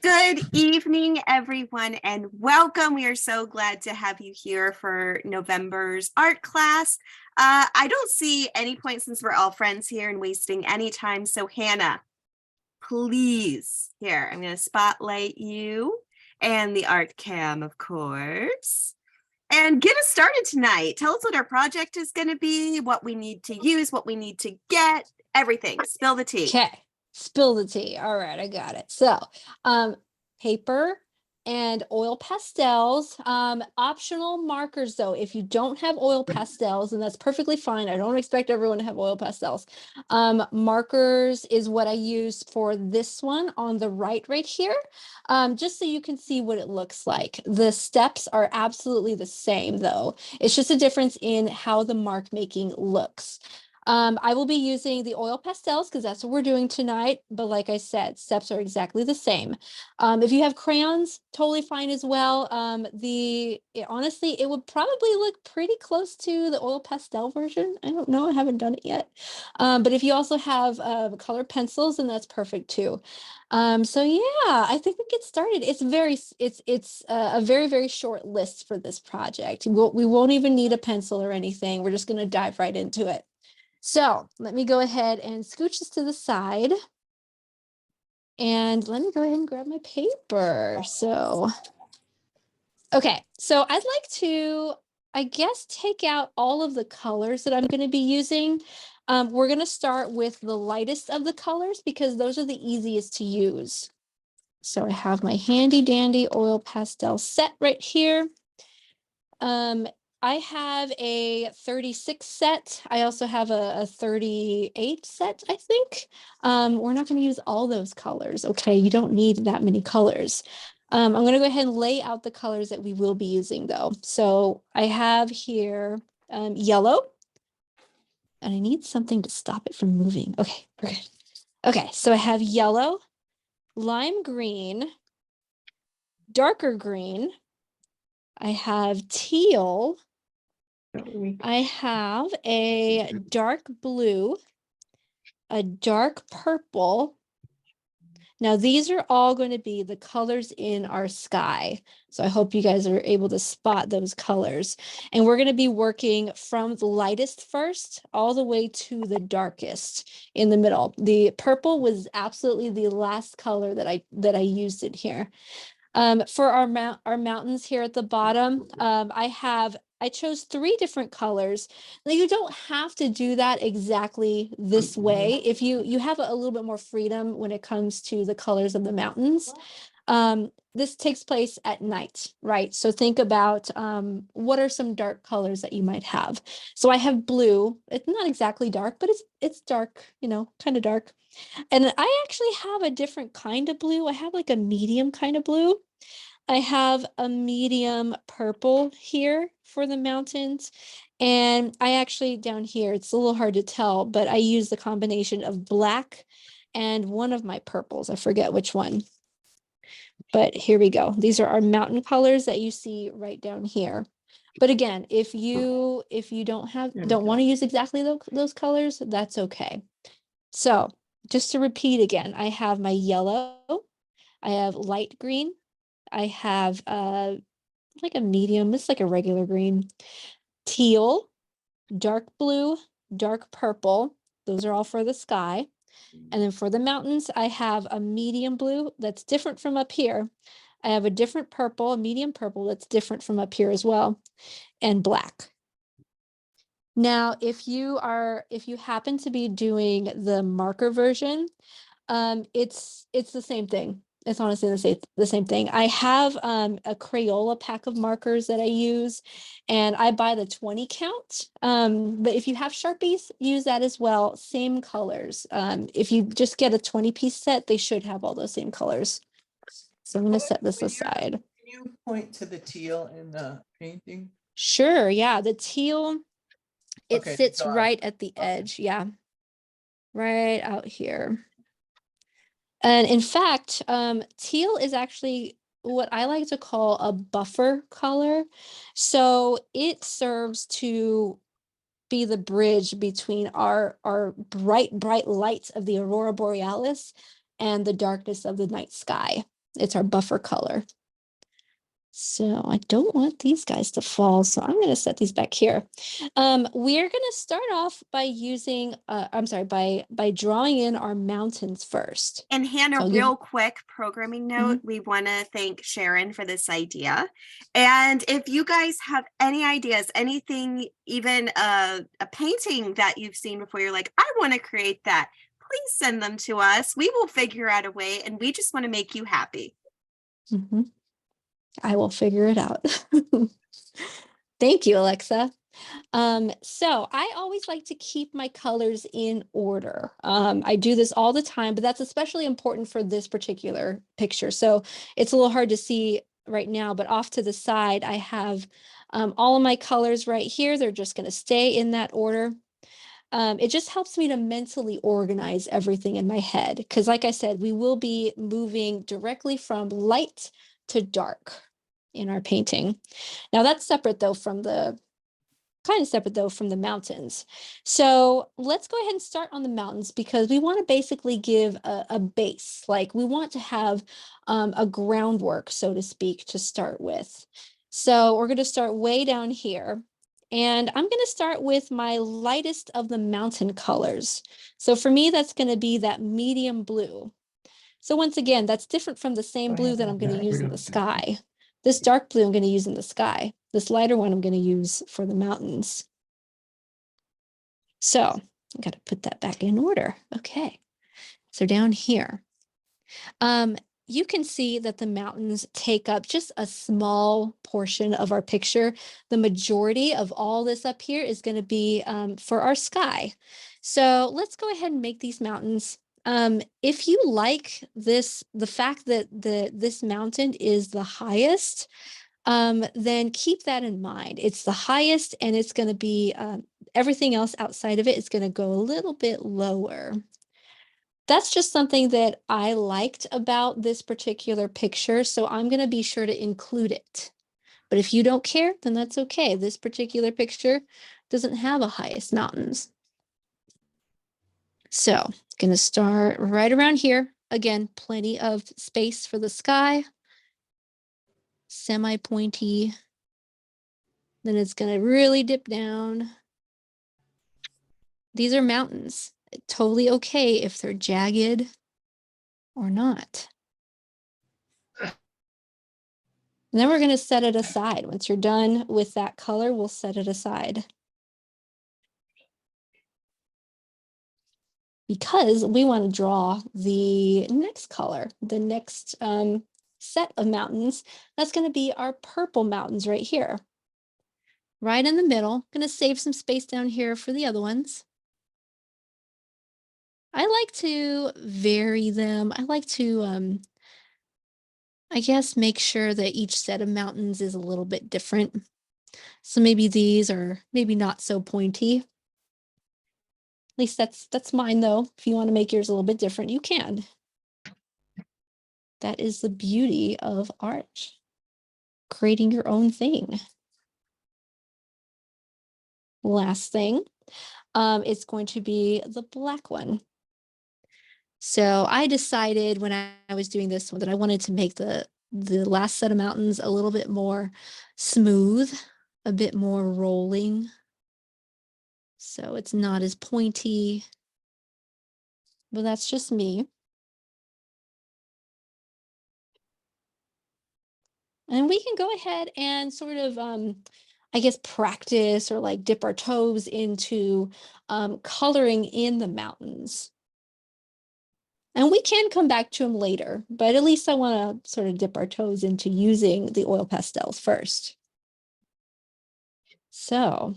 Good evening, everyone, and welcome. We are so glad to have you here for November's art class. I don't see any point, since we're all friends here, and wasting any time. So Hannah, please, here, I'm going to spotlight you and the art cam, of course, and get us started tonight. Tell us what our project is going to be, what we need to use, what we need to get, everything. Spill the tea. Okay, spill the tea. All right, I got it. So, paper and oil pastels, optional markers though. If you don't have oil pastels, and that's perfectly fine. I don't expect everyone to have oil pastels. Markers is what I use for this one on the right here, just so you can see what it looks like. The steps are absolutely the same though. It's just a difference in how the mark making looks. I will be using the oil pastels because that's what we're doing tonight. But like I said, steps are exactly the same. If you have crayons, totally fine as well. Honestly, it would probably look pretty close to the oil pastel version. I don't know. I haven't done it yet. But if you also have colored pencils, then that's perfect too. So yeah, I think we get started. It's a very, very short list for this project. We won't even need a pencil or anything. We're just going to dive right into it. So let me go ahead and scooch this to the side. And let me go ahead and grab my paper. Okay, so I'd like to, I guess, take out all of the colors that I'm going to be using. We're going to start with the lightest of the colors because those are the easiest to use. So I have my handy dandy oil pastel set right here. I have a 36 set. I also have a 38 set, I think. We're not going to use all those colors. Okay, you don't need that many colors. I'm going to go ahead and lay out the colors that we will be using though. So I have here yellow. And I need something to stop it from moving. Okay, we're good. Okay, so I have yellow, lime green, darker green. I have teal. I have a dark blue, a dark purple. Now these are all going to be the colors in our sky. So I hope you guys are able to spot those colors. And we're going to be working from the lightest first all the way to the darkest in the middle. The purple was absolutely the last color that I used in here. For our mountains here at the bottom, I chose 3 different colors. Now you don't have to do that exactly this way. If you have a little bit more freedom when it comes to the colors of the mountains. This takes place at night, right? So think about what are some dark colors that you might have. So I have blue. It's not exactly dark, but it's dark, kind of dark. And I actually have a different kind of blue. I have like a medium kind of blue. I have a medium purple here for the mountains. And I actually down here, it's a little hard to tell, but I use the combination of black and one of my purples. I forget which one. But here we go. These are our mountain colors that you see right down here. But again, if you don't want to use exactly those colors, that's okay. So just to repeat again, I have my yellow, I have light green, I have like a medium, it's like a regular green, teal, dark blue, dark purple. Those are all for the sky. And then for the mountains, I have a medium blue that's different from up here. I have a different purple, a medium purple that's different from up here as well, and black. Now, if you happen to be doing the marker version, it's the same thing. It's honestly the same thing. I have a Crayola pack of markers that I use, and I buy the 20 count. But if you have Sharpies, use that as well. Same colors. If you just get a 20-piece set, they should have all those same colors. So I'm going to set this aside. Can you point to the teal in the painting? Sure. Yeah, the teal. It sits right at the edge. Yeah. Right out here. And in fact, teal is actually what I like to call a buffer color. So it serves to be the bridge between our bright lights of the aurora borealis and the darkness of the night sky. It's our buffer color. So I don't want these guys to fall, so I'm going to set these back here. We're going to start off by using, by drawing in our mountains first. And Hannah, So real quick programming note, we want to thank Sharon for this idea. And if you guys have any ideas, anything, even a painting that you've seen before, you're like, I want to create that, please send them to us. We will figure out a way, and we just want to make you happy. I will figure it out. Thank you, Alexa. So I always like to keep my colors in order. I do this all the time, but that's especially important for this particular picture. So it's a little hard to see right now, but off to the side, I have all of my colors right here. They're just going to stay in that order. It just helps me to mentally organize everything in my head. Because like I said, we will be moving directly from light to dark in our painting. Now that's separate though from the mountains. So let's go ahead and start on the mountains because we want to basically give a base. Like we want to have a groundwork, so to speak, to start with. So we're going to start way down here. And I'm going to start with my lightest of the mountain colors. So for me, that's going to be that medium blue. So once again, that's different from the same blue that I'm going to use in the sky. This dark blue I'm going to use in the sky. This lighter one I'm going to use for the mountains. So I got to put that back in order. Okay. So down here, you can see that the mountains take up just a small portion of our picture. The majority of all this up here is going to be for our sky. So let's go ahead and make these mountains. If you like this, the fact that this mountain is the highest, then keep that in mind. It's the highest and it's going to be everything else outside of it is going to go a little bit lower. That's just something that I liked about this particular picture, so I'm going to be sure to include it. But if you don't care, then that's okay. This particular picture doesn't have a highest mountains. So going to start right around here. Again, plenty of space for the sky. Semi-pointy. Then it's going to really dip down. These are mountains. Totally okay if they're jagged or not. And then we're going to set it aside. Once you're done with that color, we'll set it aside. Because we want to draw the next color, the next set of mountains. That's going to be our purple mountains right here. Right in the middle. Going to save some space down here for the other ones. I like to vary them. I like to, I guess, make sure that each set of mountains is a little bit different. So maybe these are maybe not so pointy. At least that's mine though. If you want to make yours a little bit different, you can. That is the beauty of art. Creating your own thing. Last thing, it's going to be the black one. So I decided when I was doing this one that I wanted to make the last set of mountains a little bit more smooth, a bit more rolling. So it's not as pointy, but that's just me. And we can go ahead and sort of, I guess, practice or like dip our toes into coloring in the mountains. And we can come back to them later, but at least I want to sort of dip our toes into using the oil pastels first. So.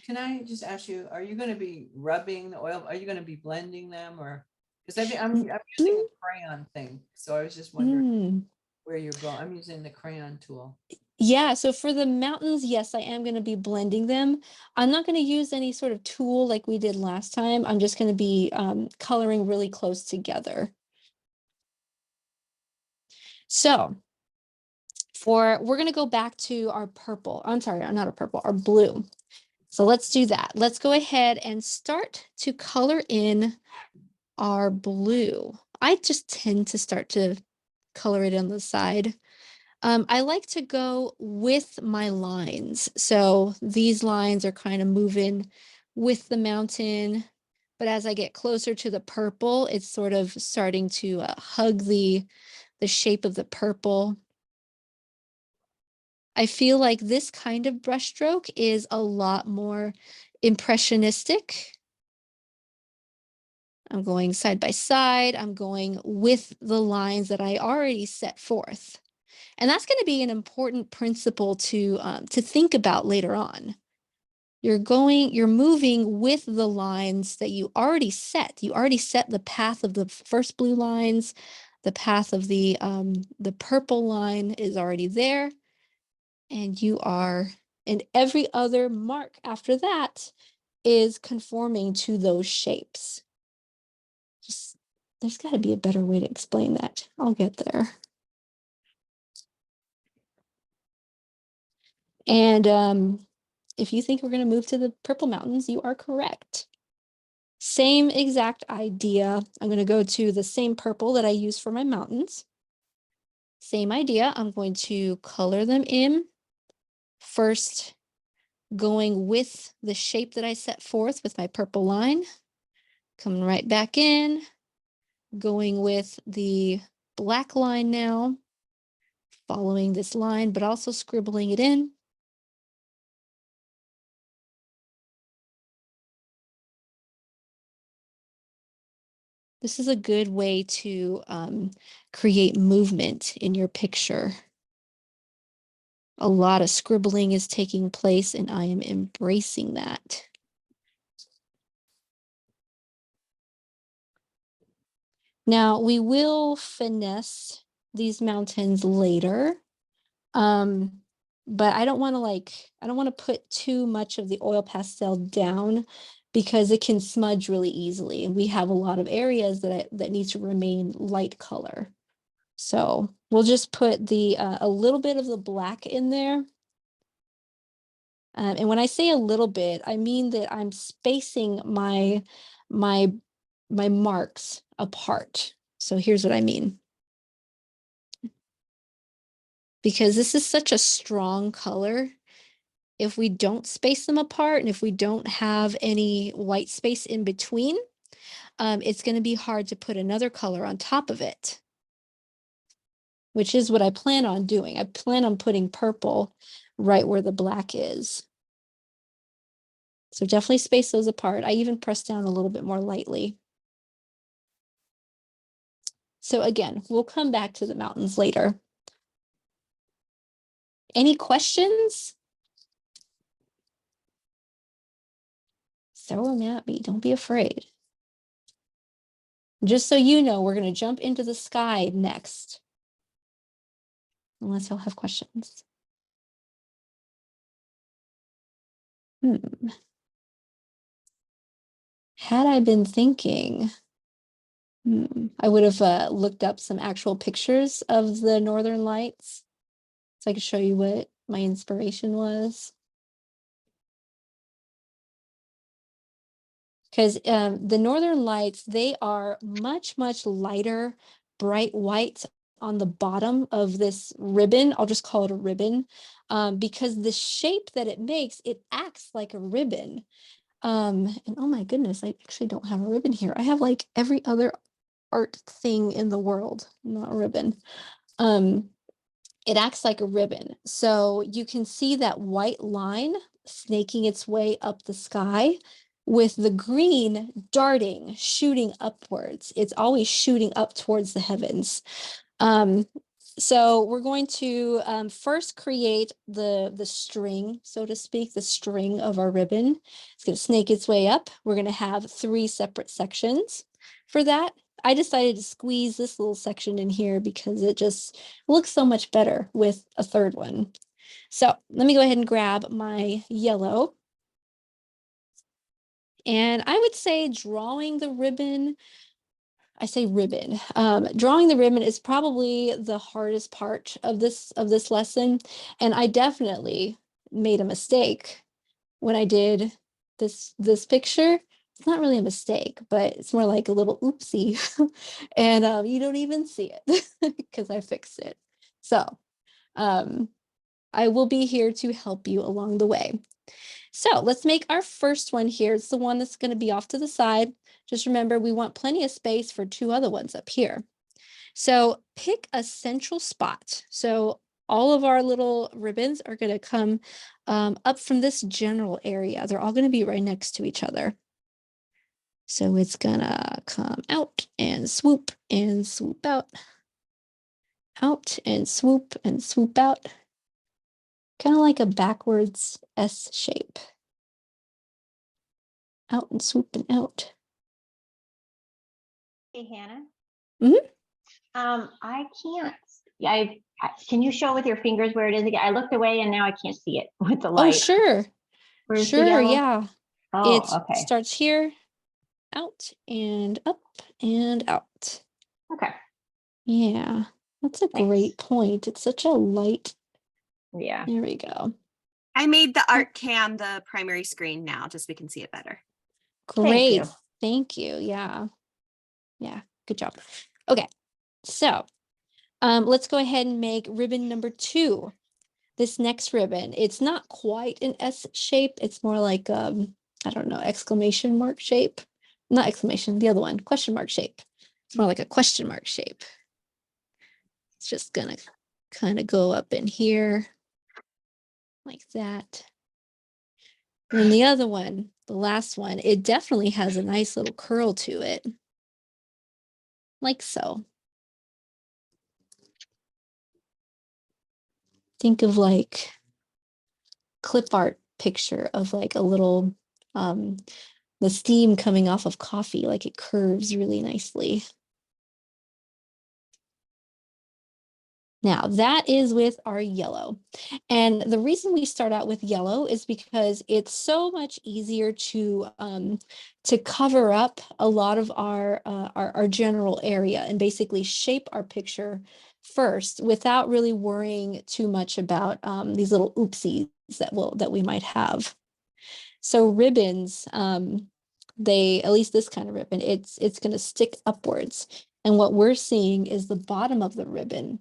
Can I just ask you, are you going to be rubbing the oil? Are you going to be blending them or? Because I'm using a crayon thing. So I was just wondering where you're going. I'm using the crayon tool. Yeah, so for the mountains, yes, I am going to be blending them. I'm not going to use any sort of tool like we did last time. I'm just going to be coloring really close together. So we're going to go back to our purple. I'm sorry, not our purple, our blue. So let's do that. Let's go ahead and start to color in our blue. I just tend to start to color it on the side. I like to go with my lines. So these lines are kind of moving with the mountain, but as I get closer to the purple, it's sort of starting to hug the shape of the purple. I feel like this kind of brushstroke is a lot more impressionistic. I'm going side by side. I'm going with the lines that I already set forth. And that's going to be an important principle to think about later on. You're moving with the lines that you already set. You already set the path of the first blue lines. The path of the purple line is already there. And and every other mark after that is conforming to those shapes. There's got to be a better way to explain that. I'll get there. And if you think we're going to move to the Purple Mountains, you are correct. Same exact idea. I'm going to go to the same purple that I used for my mountains. Same idea. I'm going to color them in. First, going with the shape that I set forth with my purple line. Coming right back in. Going with the black line now. Following this line, but also scribbling it in. This is a good way to create movement in your picture. A lot of scribbling is taking place, and I am embracing that. Now, we will finesse these mountains later, but I don't want to put too much of the oil pastel down because it can smudge really easily, and we have a lot of areas that need to remain light color. So we'll just put a little bit of the black in there. And when I say a little bit, I mean that I'm spacing my marks apart. So here's what I mean. Because this is such a strong color, if we don't space them apart and if we don't have any white space in between, it's going to be hard to put another color on top of it, which is what I plan on doing. I plan on putting purple right where the black is. So definitely space those apart. I even press down a little bit more lightly. So again, we'll come back to the mountains later. Any questions? Throw them at me. Don't be afraid. Just so you know, we're going to jump into the sky next. Unless you'll have questions. Had I been thinking, I would have looked up some actual pictures of the Northern Lights so I could show you what my inspiration was. Because the Northern Lights, they are much, much lighter, bright white on the bottom of this ribbon. I'll just call it a ribbon because the shape that it makes, it acts like a ribbon. And oh my goodness, I actually don't have a ribbon here. I have like every other art thing in the world, not a ribbon. It acts like a ribbon. So you can see that white line snaking its way up the sky with the green darting, shooting upwards. It's always shooting up towards the heavens. So we're going to first create the string, so to speak, the string of our ribbon. It's going to snake its way up. We're going to have 3 separate sections for that. I decided to squeeze this little section in here because it just looks so much better with a third one. So let me go ahead and grab my yellow. And I would say drawing the ribbon, drawing the ribbon is probably the hardest part of this lesson. And I definitely made a mistake when I did this picture, it's not really a mistake, but it's more like a little oopsie. And you don't even see it because I fixed it. So I will be here to help you along the way. So let's make our first one here. It's the one that's going to be off to the side. Just remember, we want plenty of space for two other ones up here. So pick a central spot. So all of our little ribbons are going to come up from this general area. They're all going to be right next to each other. So it's going to come out and swoop out. Out and swoop out. Kind of like a backwards S shape. Out and swoop and out. Hey, Hannah. Mhm. I can't. Can you show with your fingers where it is again? I looked away and now I can't see it with the light. Oh, sure. Where's the Sure, yellow? yeah. Oh, It okay. starts here, out and up and out. Okay. Yeah, that's a Thanks. great point. It's such a light. Yeah. There we go. I made the AnCan the primary screen now, just so we can see it better. Great. you. Thank you. Yeah. Yeah. Good job. Okay. So let's go ahead and make ribbon number 2. This next ribbon, it's not quite an S shape. It's more like, I don't know, exclamation mark shape. Not exclamation, the other one, question mark shape. It's more like a question mark shape. It's just gonna kind of go up in here like that. And then the other one, the last one, it definitely has a nice little curl to it. Like so. Think of like clip art picture of like a little the steam coming off of coffee, like it curves really nicely. Now that is with our yellow. And the reason we start out with yellow is because it's so much easier to cover up a lot of our general area and basically shape our picture first without really worrying too much about these little oopsies that we might have. So ribbons, they, at least this kind of ribbon, it's going to stick upwards. And what we're seeing is the bottom of the ribbon.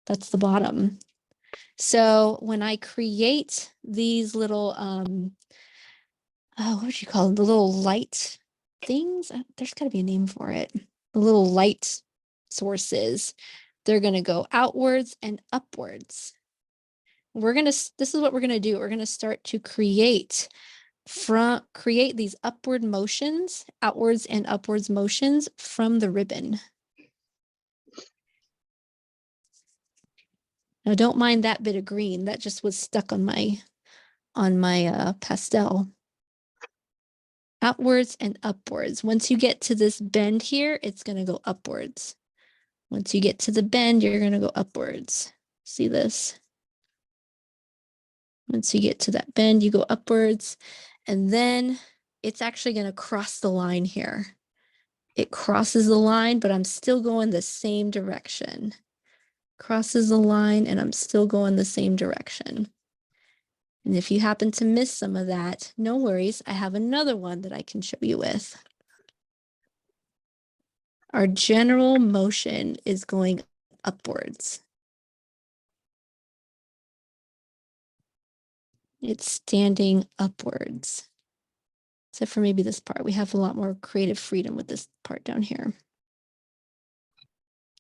That's the bottom. So when I create these little, what would you call them? The little light things? There's got to be a name for it. The little light sources. They're going to go outwards and upwards. This is what we're going to do. We're going to start to create these upward motions, outwards and upwards motions from the ribbon. Now don't mind that bit of green, that just was stuck on my pastel. Outwards and upwards. Once you get to this bend here, it's going to go upwards. Once you get to the bend, you're going to go upwards. See this? Once you get to that bend, you go upwards, and then it's actually going to cross the line here. It crosses the line, but I'm still going the same direction. Crosses the line, and I'm still going the same direction. And if you happen to miss some of that, no worries. I have another one that I can show you with. Our general motion is going upwards. It's standing upwards. Except for maybe this part. We have a lot more creative freedom with this part down here.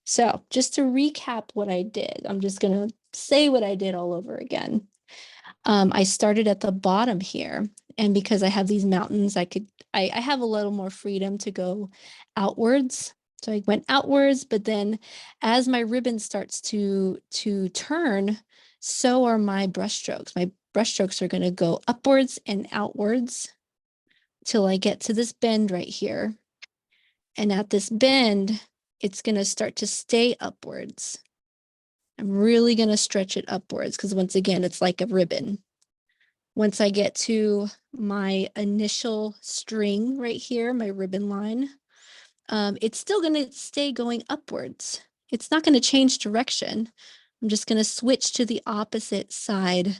So just to recap what I did, I'm just going to say what I did all over again. I started at the bottom here, and because I have these mountains, I have a little more freedom to go outwards. So I went outwards, but then as my ribbon starts to turn, so are my brush strokes. My brush strokes are going to go upwards and outwards till I get to this bend right here. And at this bend, it's going to start to stay upwards. I'm really going to stretch it upwards because once again, it's like a ribbon. Once I get to my initial string right here, my ribbon line, it's still going to stay going upwards. It's not going to change direction. I'm just going to switch to the opposite side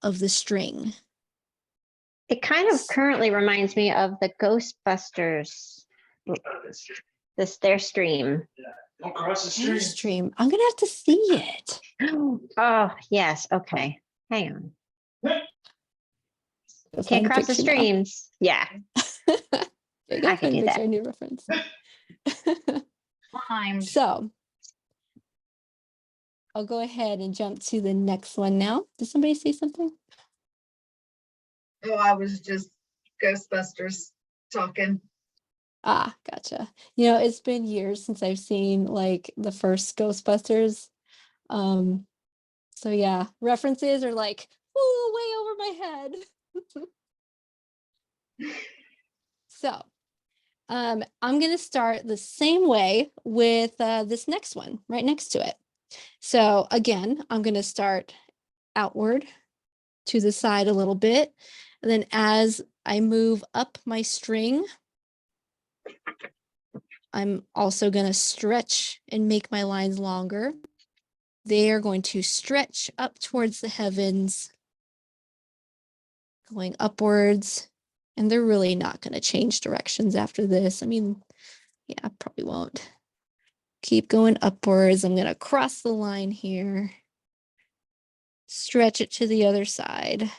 of the string. It kind of currently reminds me of the Ghostbusters, their stream. Stream. I'm gonna have to see it. Oh, yes. Okay. Hang on. Go Can't find a cross the picture now. streams. Yeah, Okay, go I find can a do picture, that. a new reference. I'm So I'll go ahead and jump to the next one now. Did somebody say something? Oh, I was just Ghostbusters talking. Ah, gotcha. You know, it's been years since I've seen like the first Ghostbusters. So yeah, references are like, ooh, way over my head. So I'm gonna start the same way with this next one right next to it. So again, I'm gonna start outward to the side a little bit. And then as I move up my string, I'm also gonna stretch and make my lines longer. They are going to stretch up towards the heavens, going upwards, and they're really not going to change directions after this. I mean, yeah, probably won't. Keep going upwards. I'm going to cross the line here, stretch it to the other side.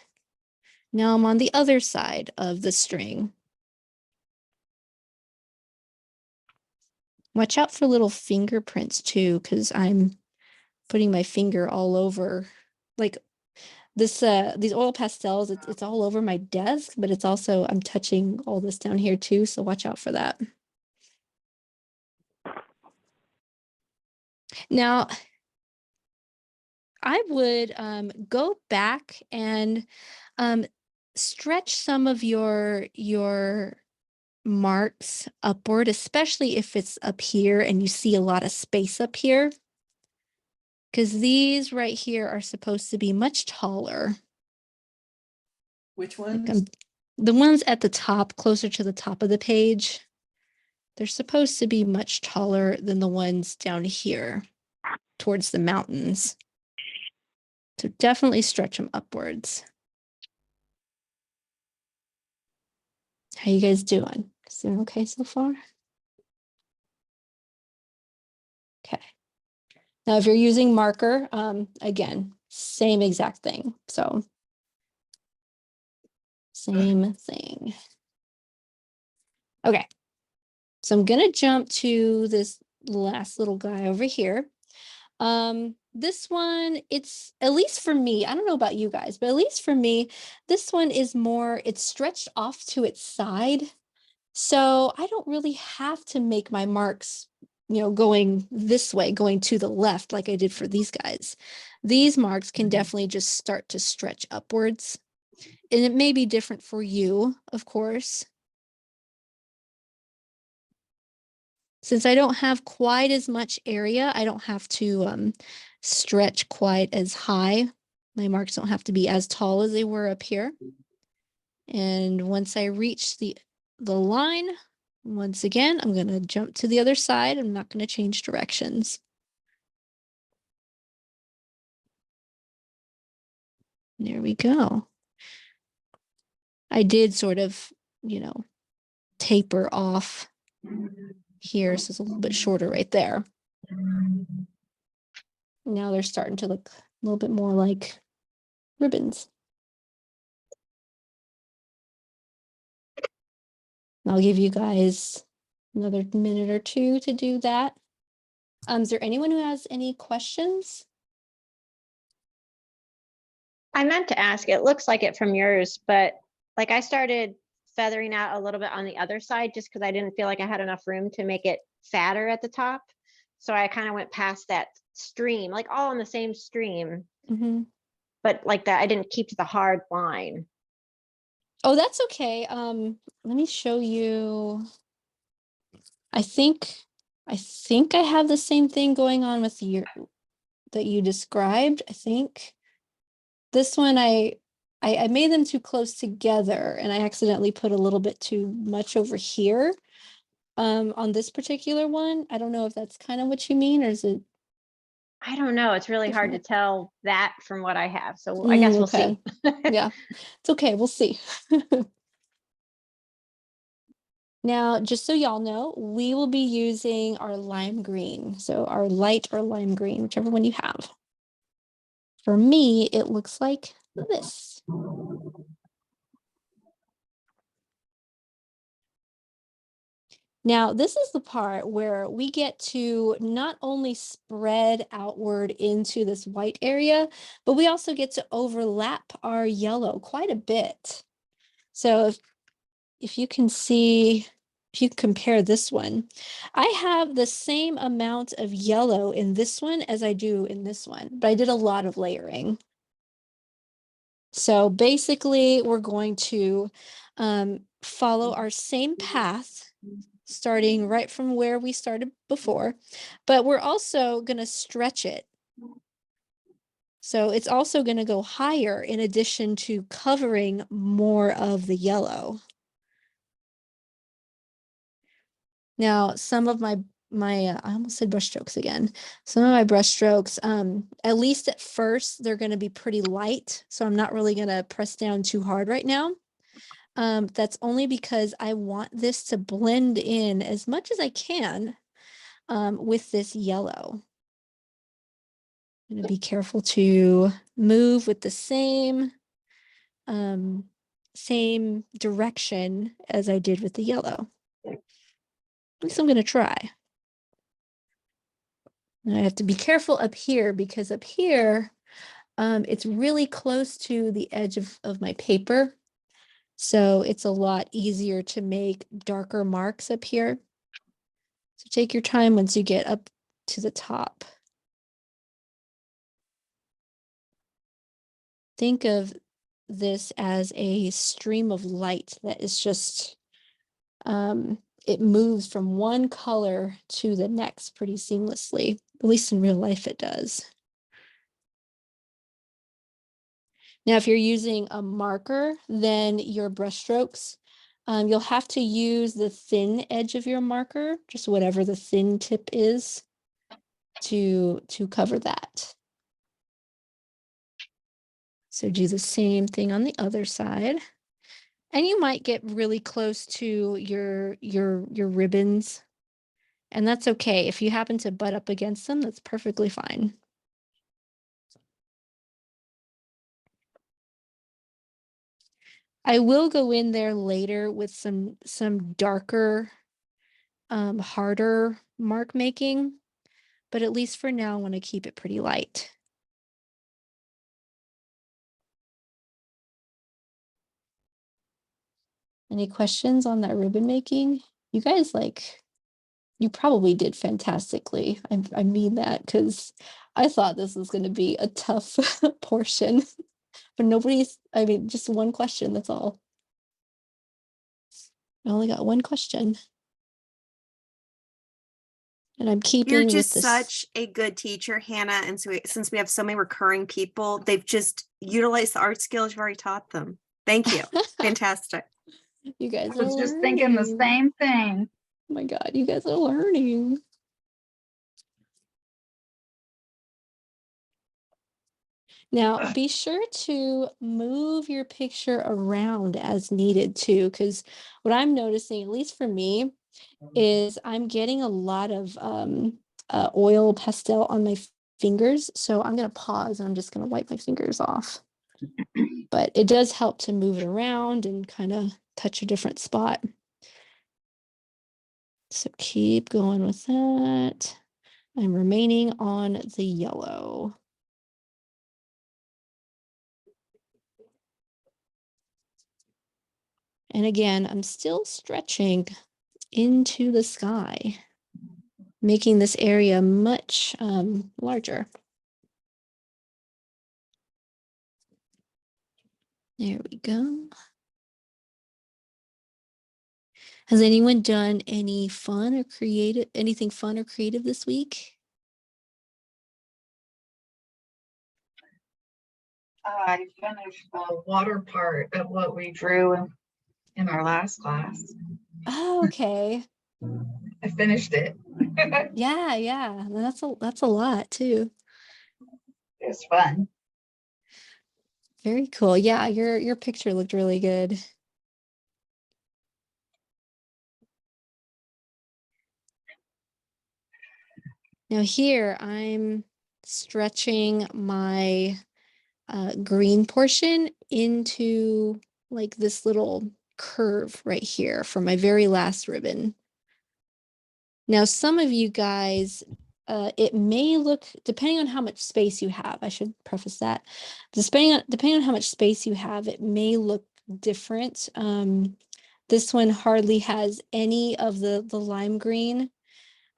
Now I'm on the other side of the string. Watch out for little fingerprints too, because I'm putting my finger all over. Like this, these oil pastels, it's all over my desk, but it's also, I'm touching all this down here too, so watch out for that. Now, I would go back and stretch some of your marks upward, especially if it's up here and you see a lot of space up here, because these right here are supposed to be much taller. Which Like ones? the ones at the top, closer to the top of the page, they're supposed to be much taller than the ones down here towards the mountains. So definitely stretch them upwards. How you guys doing? Is doing okay so far? Okay. Now, if you're using marker, again, same exact thing. So same thing. Okay. So I'm gonna jump to this last little guy over here. This one, it's, at least for me, I don't know about you guys, but at least for me, this one is more, it's stretched off to its side. So I don't really have to make my marks, you know, going this way, going to the left like I did for these guys. These marks can definitely just start to stretch upwards. And it may be different for you, of course. Since I don't have quite as much area, I don't have to stretch quite as high. My marks don't have to be as tall as they were up here. And once I reach the line, once again, I'm going to jump to the other side. I'm not going to change directions. There we go. I did sort of, you know, taper off here, so it's a little bit shorter right there. Now they're starting to look a little bit more like ribbons. I'll give you guys another minute or two to do that. Is there anyone who has any questions? I meant to ask, it looks like it from yours, but like I started feathering out a little bit on the other side just because I didn't feel like I had enough room to make it fatter at the top. So I kind of went past that stream, like all on the same stream, Mm-hmm. but like that, I didn't keep to the hard line. Oh, that's okay. Let me show you. I think I have the same thing going on with your that you described. I think this one I made them too close together and I accidentally put a little bit too much over here. On this particular one, I don't know if that's kind of what you mean, or is it? I don't know. It's really hard to tell that from what I have. So I guess we'll Okay. see. Yeah, it's okay. We'll see. Now, just so y'all know, we will be using our lime green. So our light or lime green, whichever one you have. For me, it looks like this. Now, this is the part where we get to not only spread outward into this white area, but we also get to overlap our yellow quite a bit. So if you can see, if you compare this one, I have the same amount of yellow in this one as I do in this one, but I did a lot of layering. So basically, we're going to follow our same path, starting right from where we started before, but we're also going to stretch it. So it's also going to go higher in addition to covering more of the yellow. Now, some of my I almost said brush strokes again. Some of my brush strokes, at least at first, they're going to be pretty light. So I'm not really going to press down too hard right now. That's only because I want this to blend in as much as I can with this yellow. I'm going to be careful to move with the same direction as I did with the yellow. At least I'm going to try. And I have to be careful up here because up here, it's really close to the edge of my paper. So it's a lot easier to make darker marks up here. So take your time once you get up to the top. Think of this as a stream of light that is just, it moves from one color to the next pretty seamlessly. At least in real life it does. Now, if you're using a marker, then your brush strokes, you'll have to use the thin edge of your marker, just whatever the thin tip is, to cover that. So do the same thing on the other side. And you might get really close to your ribbons. And that's okay. If you happen to butt up against them, that's perfectly fine. I will go in there later with some darker, harder mark making, but at least for now, I want to keep it pretty light. Any questions on that ribbon making? You guys you probably did fantastically. I mean that because I thought this was going to be a tough portion, but I mean, just one question, that's all. I only got one question. And I'm keeping You're with just this. such a good teacher, Hannah. And so since we have so many recurring people, they've just utilized the art skills you've already taught them. Thank you. Fantastic. You guys I was just thinking the same thing. Oh my God, you guys are learning. Now, be sure to move your picture around as needed too, because what I'm noticing, at least for me, is I'm getting a lot of oil pastel on my fingers. So I'm going to pause and I'm just going to wipe my fingers off. But it does help to move it around and kind of touch a different spot. So keep going with that. I'm remaining on the yellow. And again, I'm still stretching into the sky, making this area much larger. There we go. Has anyone done anything fun or creative this week? I finished the water part of what we drew in our last class. Oh, okay. I finished it. Yeah. That's a lot too. It was fun. Very cool. Yeah, your picture looked really good. Now here I'm stretching my green portion into like this little curve right here for my very last ribbon. Now, some of you guys, it may look, depending on how much space you have, I should preface that, depending on how much space you have, it may look different. This one hardly has any of the lime green,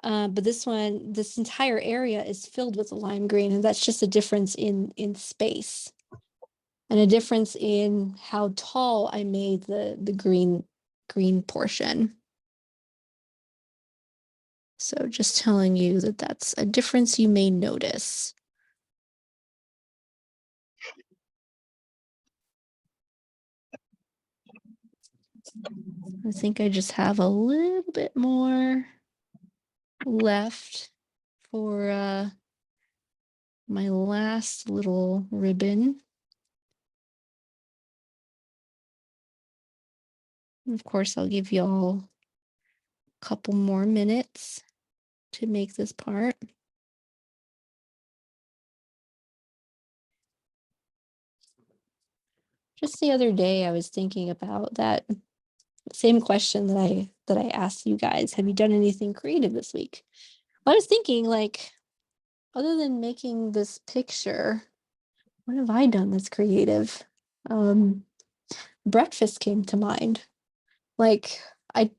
but this entire area is filled with the lime green, and that's just a difference in space and a difference in how tall I made the green portion. So just telling you that that's a difference you may notice. I think I just have a little bit more left for my last little ribbon. And of course, I'll give y'all a couple more minutes to make this part. Just the other day, I was thinking about that same question that I asked you guys. Have you done anything creative this week? I was thinking, like, other than making this picture, what have I done that's creative? Breakfast came to mind. Like, I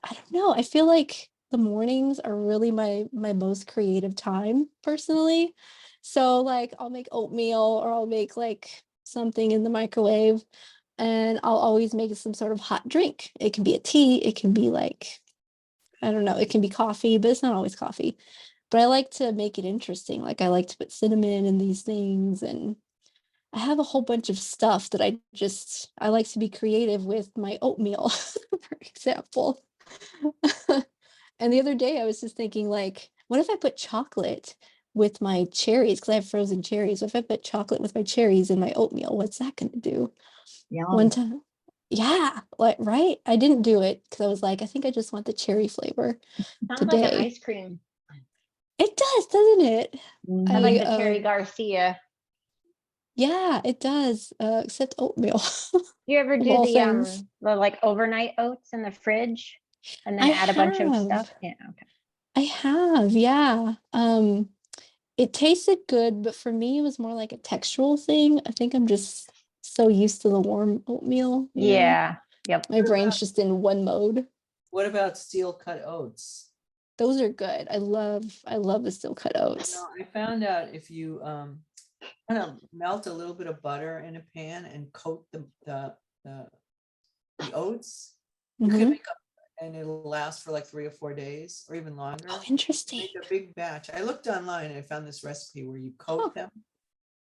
don't know. I feel like the mornings are really my most creative time personally. So like I'll make oatmeal or I'll make like something in the microwave, and I'll always make some sort of hot drink. It can be a tea, it can be like, I don't know, it can be coffee, but it's not always coffee. But I like to make it interesting. Like I like to put cinnamon in these things, and I have a whole bunch of stuff that I like to be creative with my oatmeal, for example. And the other day I was just thinking, like, what if I put chocolate with my cherries? Because I have frozen cherries. What if I put chocolate with my cherries in my oatmeal? What's that gonna do? One time, yeah, like, right? I didn't do it because I was like, I think I just want the cherry flavor Sounds like an today. ice cream. It does, doesn't it? I like the Cherry Garcia. Yeah, it does. Except oatmeal. You ever Of do all the things. like overnight oats in the fridge and then I add a bunch of stuff? have. Yeah, okay. I have, yeah. It tasted good, but for me, it was more like a textural thing. I think I'm just so used to the warm oatmeal, you know? Yeah. Yep. My brain's just in one mode. What about steel cut oats? Those are good. I love the steel cut oats. No, I found out if you kind of melt a little bit of butter in a pan and coat the oats, you can Mhm. make up and it'll last for like 3 or 4 days or even longer. Oh, interesting. Make a big batch. I looked online and I found this recipe where you coat them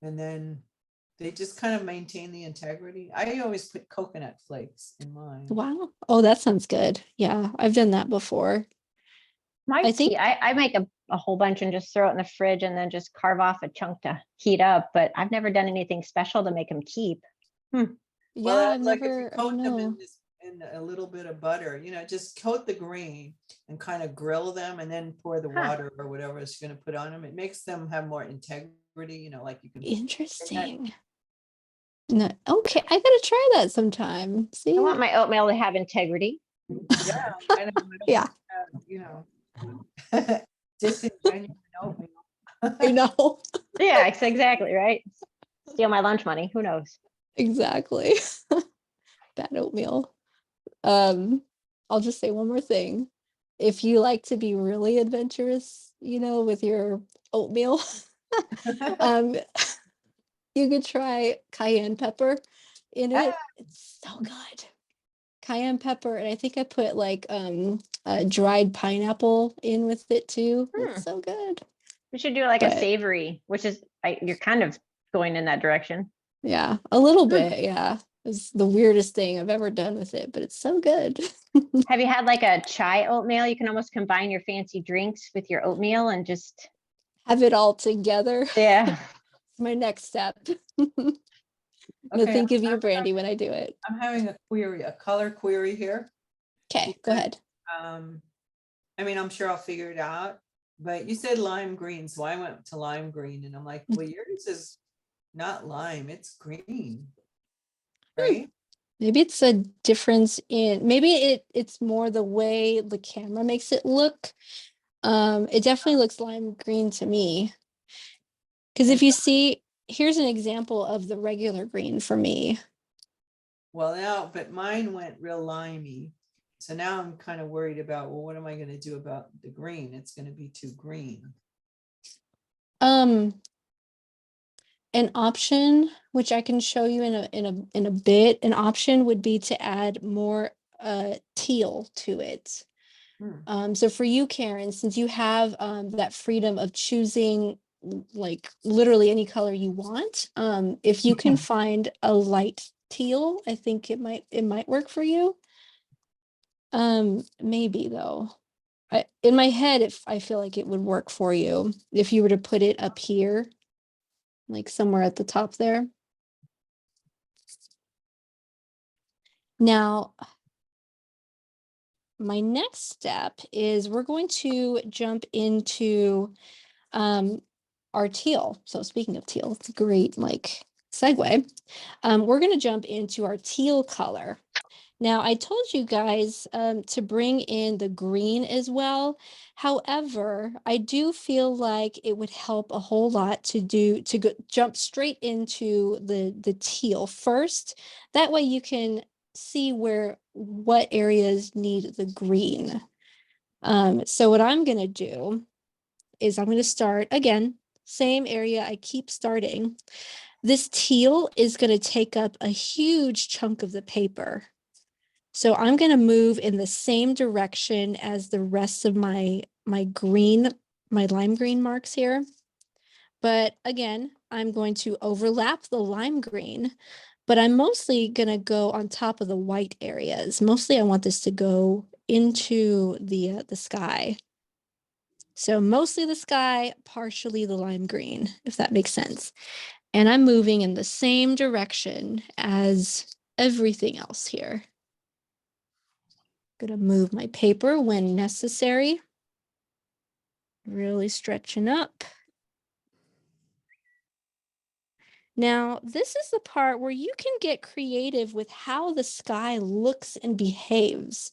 and then they just kind of maintain the integrity. I always put coconut flakes in mine. Wow. Oh, that sounds good. Yeah, I've done that before. My I think tea, I make a whole bunch and just throw it in the fridge and then just carve off a chunk to heat up, but I've never done anything special to make them keep. yeah, Well, I've like if you never, I coat don't them know. in a little bit of butter, just coat the grain and kind of grill them and then pour the Huh. water or whatever it's going to put on them. It makes them have more integrity, like you can. Interesting. No, okay, I gotta try that sometime. See? I want my oatmeal to have integrity. Yeah, I know. Yeah, Disingenuous oatmeal. I know. Yeah, exactly, right? Steal my lunch money. Who knows? Exactly. Bad oatmeal. I'll just say one more thing. If you like to be really adventurous, with your oatmeal, um, you could try cayenne pepper in it. It's so good. Cayenne pepper, and I think I put like dried pineapple in with it too. It's so good. We should do like a But savory, which is you're kind of going in that direction. yeah, a little bit. Yeah, it's the weirdest thing I've ever done with it, but it's so good. Have you had like a chai oatmeal? You can almost combine your fancy drinks with your oatmeal and just Have it all together. yeah. my next step. No, Okay, think of you, Brandy, when I do it. I'm having a query, a color query here. Okay, go ahead. I mean, I'm sure I'll figure it out, but you said lime green, so I went to lime green and I'm like, well, yours is not lime, it's green. Right? Maybe it's a difference in, maybe it's more the way the camera makes it look. It definitely looks lime green to me. Because if you see, here's an example of the regular green for me. Well, now, but mine went real limey. So now I'm kind of worried about, well, what am I going to do about the green? It's going to be too green. An option, which I can show you in a bit, an option would be to add more teal to it. So for you, Karen, since you have that freedom of choosing like literally any color you want, if you can find a light teal, I think it might work for you. Maybe though. In my head, if I feel like it would work for you if you were to put it up here, like somewhere at the top there. Now, my next step is we're going to jump into our teal. So speaking of teal, it's a great like segue. We're going to jump into our teal color. Now, I told you guys to bring in the green as well. However, I do feel like it would help a whole lot to jump straight into the teal first. That way you can see what areas need the green. So what I'm going to do is I'm going to start again, same area I keep starting. This teal is going to take up a huge chunk of the paper. So I'm going to move in the same direction as the rest of my green, my lime green marks here. But again, I'm going to overlap the lime green, but I'm mostly going to go on top of the white areas. Mostly I want this to go into the sky. So mostly the sky, partially the lime green, if that makes sense. And I'm moving in the same direction as everything else here. Gonna move my paper when necessary. Really stretching up. Now, this is the part where you can get creative with how the sky looks and behaves.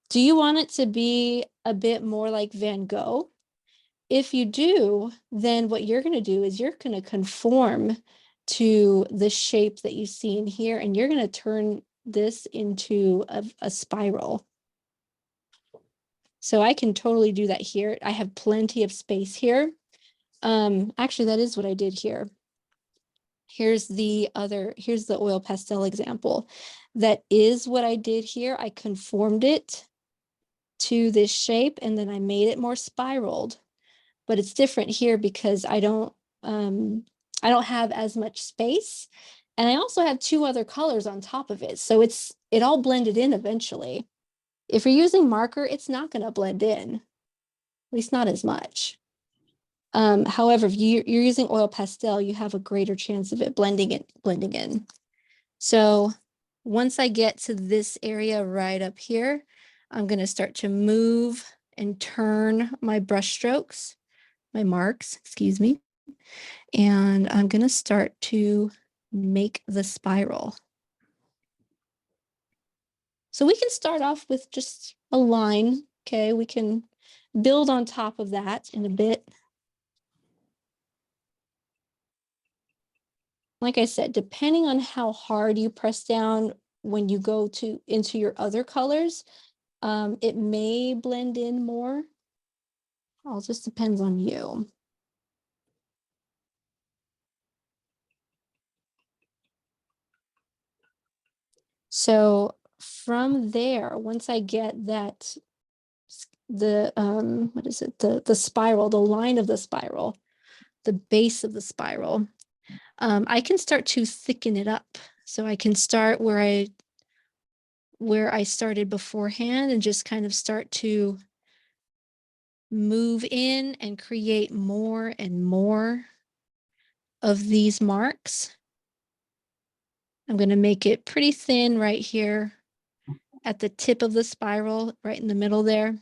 Do you want it to be a bit more like Van Gogh? If you do, then what you're going to do is you're going to conform to the shape that you see in here, and you're going to turn this into a spiral. So I can totally do that here. I have plenty of space here. Actually, that is what I did here. Here's the oil pastel example. That is what I did here. I conformed it to this shape and then I made it more spiraled. But it's different here because I don't have as much space. And I also have two other colors on top of it. So it all blended in eventually. If you're using marker, it's not going to blend in, at least not as much. However, if you're using oil pastel, you have a greater chance of it blending in. So once I get to this area right up here, I'm going to start to move and turn my brush strokes, my marks, excuse me. And I'm going to start to make the spiral. So we can start off with just a line. Okay, we can build on top of that in a bit. Like I said, depending on how hard you press down when you go into your other colors, it may blend in more. All just depends on you. So from there, once I get that, what is it? The spiral, the line of the spiral, the base of the spiral, I can start to thicken it up. So I can start where I started beforehand and just kind of start to move in and create more and more of these marks. I'm going to make it pretty thin right here at the tip of the spiral, right in the middle there.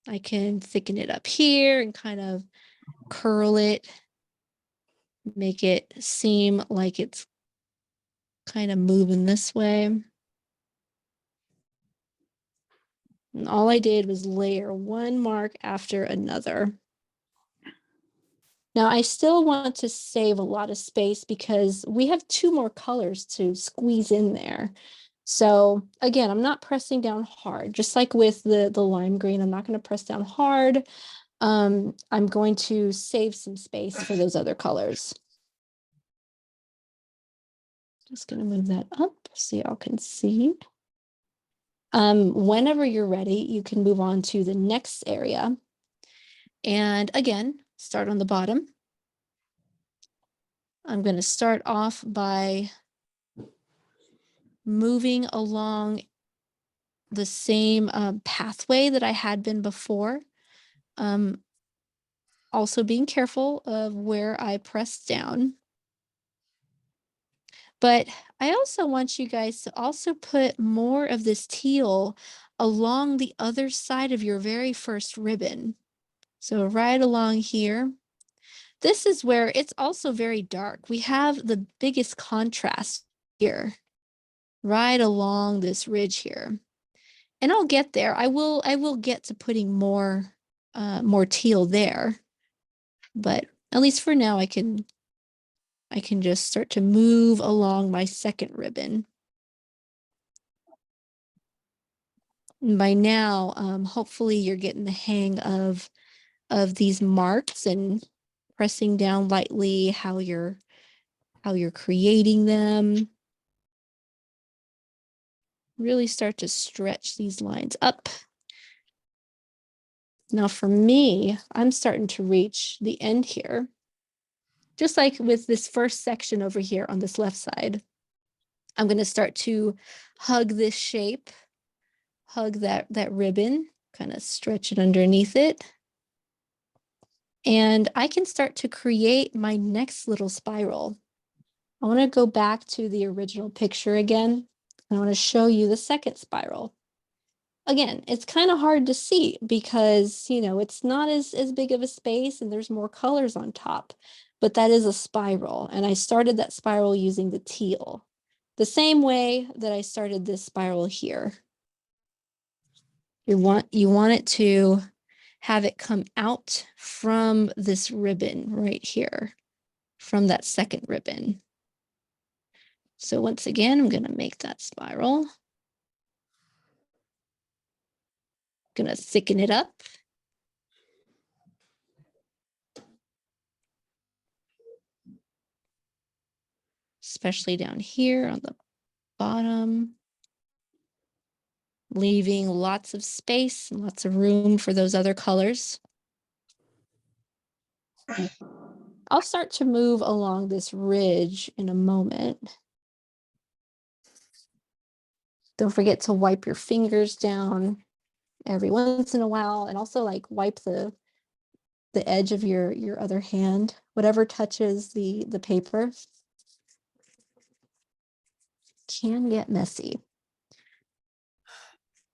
I can thicken it up here and kind of curl it, make it seem like it's kind of moving this way. And all I did was layer one mark after another. Now I still want to save a lot of space because we have 2 more colors to squeeze in there. So again, I'm not pressing down hard, just like with the lime green. I'm not going to press down hard. I'm going to save some space for those other colors. Just going to move that up so y'all can see. Whenever you're ready, you can move on to the next area. And again, start on the bottom. I'm going to start off by moving along the same pathway that I had been before. Also being careful of where I press down. But I also want you guys to also put more of this teal along the other side of your very first ribbon. So right along here. This is where it's also very dark. We have the biggest contrast here, right along this ridge here. And I'll get there. I will get to putting more teal there. But at least for now, I can just start to move along my second ribbon. And by now, hopefully you're getting the hang of these marks and pressing down lightly how you're creating them. Really start to stretch these lines up. Now for me, I'm starting to reach the end here. Just like with this first section over here on this left side, I'm going to start to hug this shape, hug that ribbon, kind of stretch it underneath it. And I can start to create my next little spiral. I want to go back to the original picture again. I want to show you the second spiral. Again, it's kind of hard to see because, you know, it's not as big of a space and there's more colors on top, but that is a spiral. And I started that spiral using the teal, the same way that I started this spiral here. You want it to have it come out from this ribbon right here, from that second ribbon. So once again, I'm going to make that spiral. Going to thicken it up. Especially down here on the bottom. Leaving lots of space and lots of room for those other colors. I'll start to move along this ridge in a moment. Don't forget to wipe your fingers down every once in a while, and also like wipe the edge of your other hand, whatever touches the paper. Can get messy.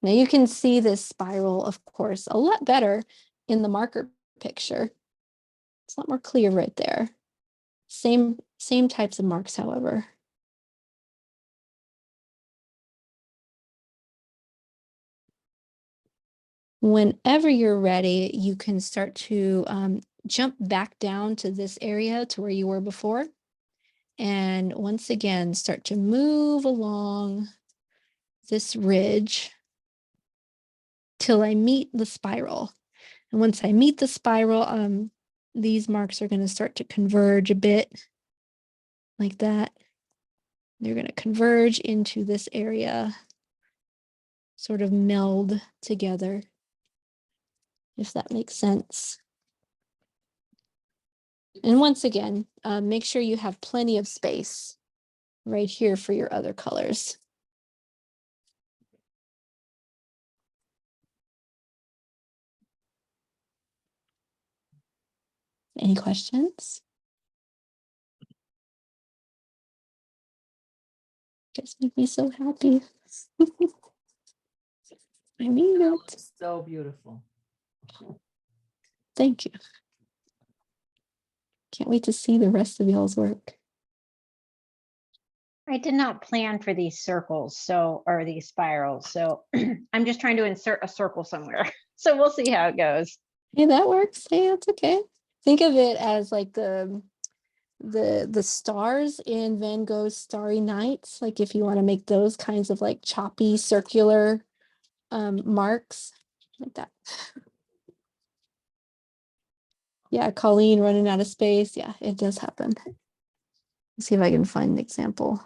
Now you can see this spiral, of course, a lot better in the marker picture. It's a lot more clear right there. Same types of marks, however. Whenever you're ready, you can start to jump back down to this area to where you were before. And once again, start to move along this ridge till I meet the spiral. And once I meet the spiral, these marks are going to start to converge a bit like that. They're going to converge into this area, sort of meld together, if that makes sense. And once again, make sure you have plenty of space right here for your other colors. Any questions? Just make me so happy. I mean That it. looks so beautiful. Thank you. Can't wait to see the rest of y'all's work. I did not plan for these circles, so, or these spirals, so I'm just trying to insert a circle somewhere. So we'll see how it goes. Hey, that works. Hey, that's okay. Think of it as like the stars in Van Gogh's Starry Nights. Like if you want to make those kinds of like choppy circular marks like that. Yeah, Colleen running out of space. Yeah, it does happen. Let's see if I can find an example.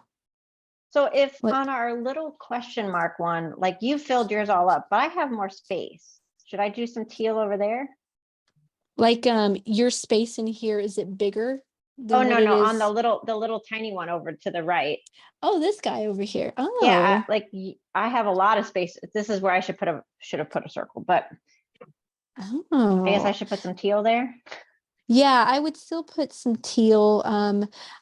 So if What? on our little question mark one, like you filled yours all up, but I have more space. Should I do some teal over there? Like your space in here, is it bigger Oh, than no, what it no, is? on the little tiny one over to the right. Oh, this guy over here. Oh, Yeah, like I have a lot of space. This is where I should have put a circle, but I guess I oh. should put some teal there. Yeah, I would still put some teal.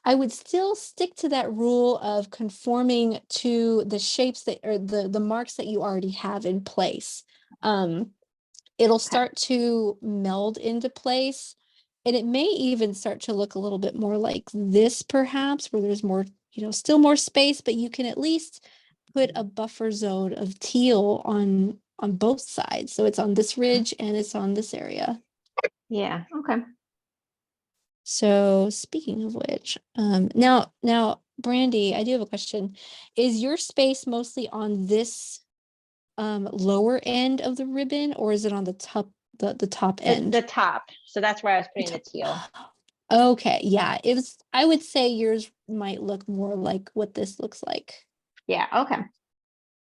I would still stick to that rule of conforming to the shapes that or the marks that you already have in place. It'll start to meld into place, and it may even start to look a little bit more like this, perhaps, where there's more, still more space, but you can at least put a buffer zone of teal on both sides. So it's on this ridge and it's on this area. Yeah, okay. So speaking of which, now, Brandy, I do have a question. Is your space mostly on this lower end of the ribbon, or is it on the top end? The top. So that's where I was putting the teal. Okay, yeah, I would say yours might look more like what this looks like. Yeah, okay.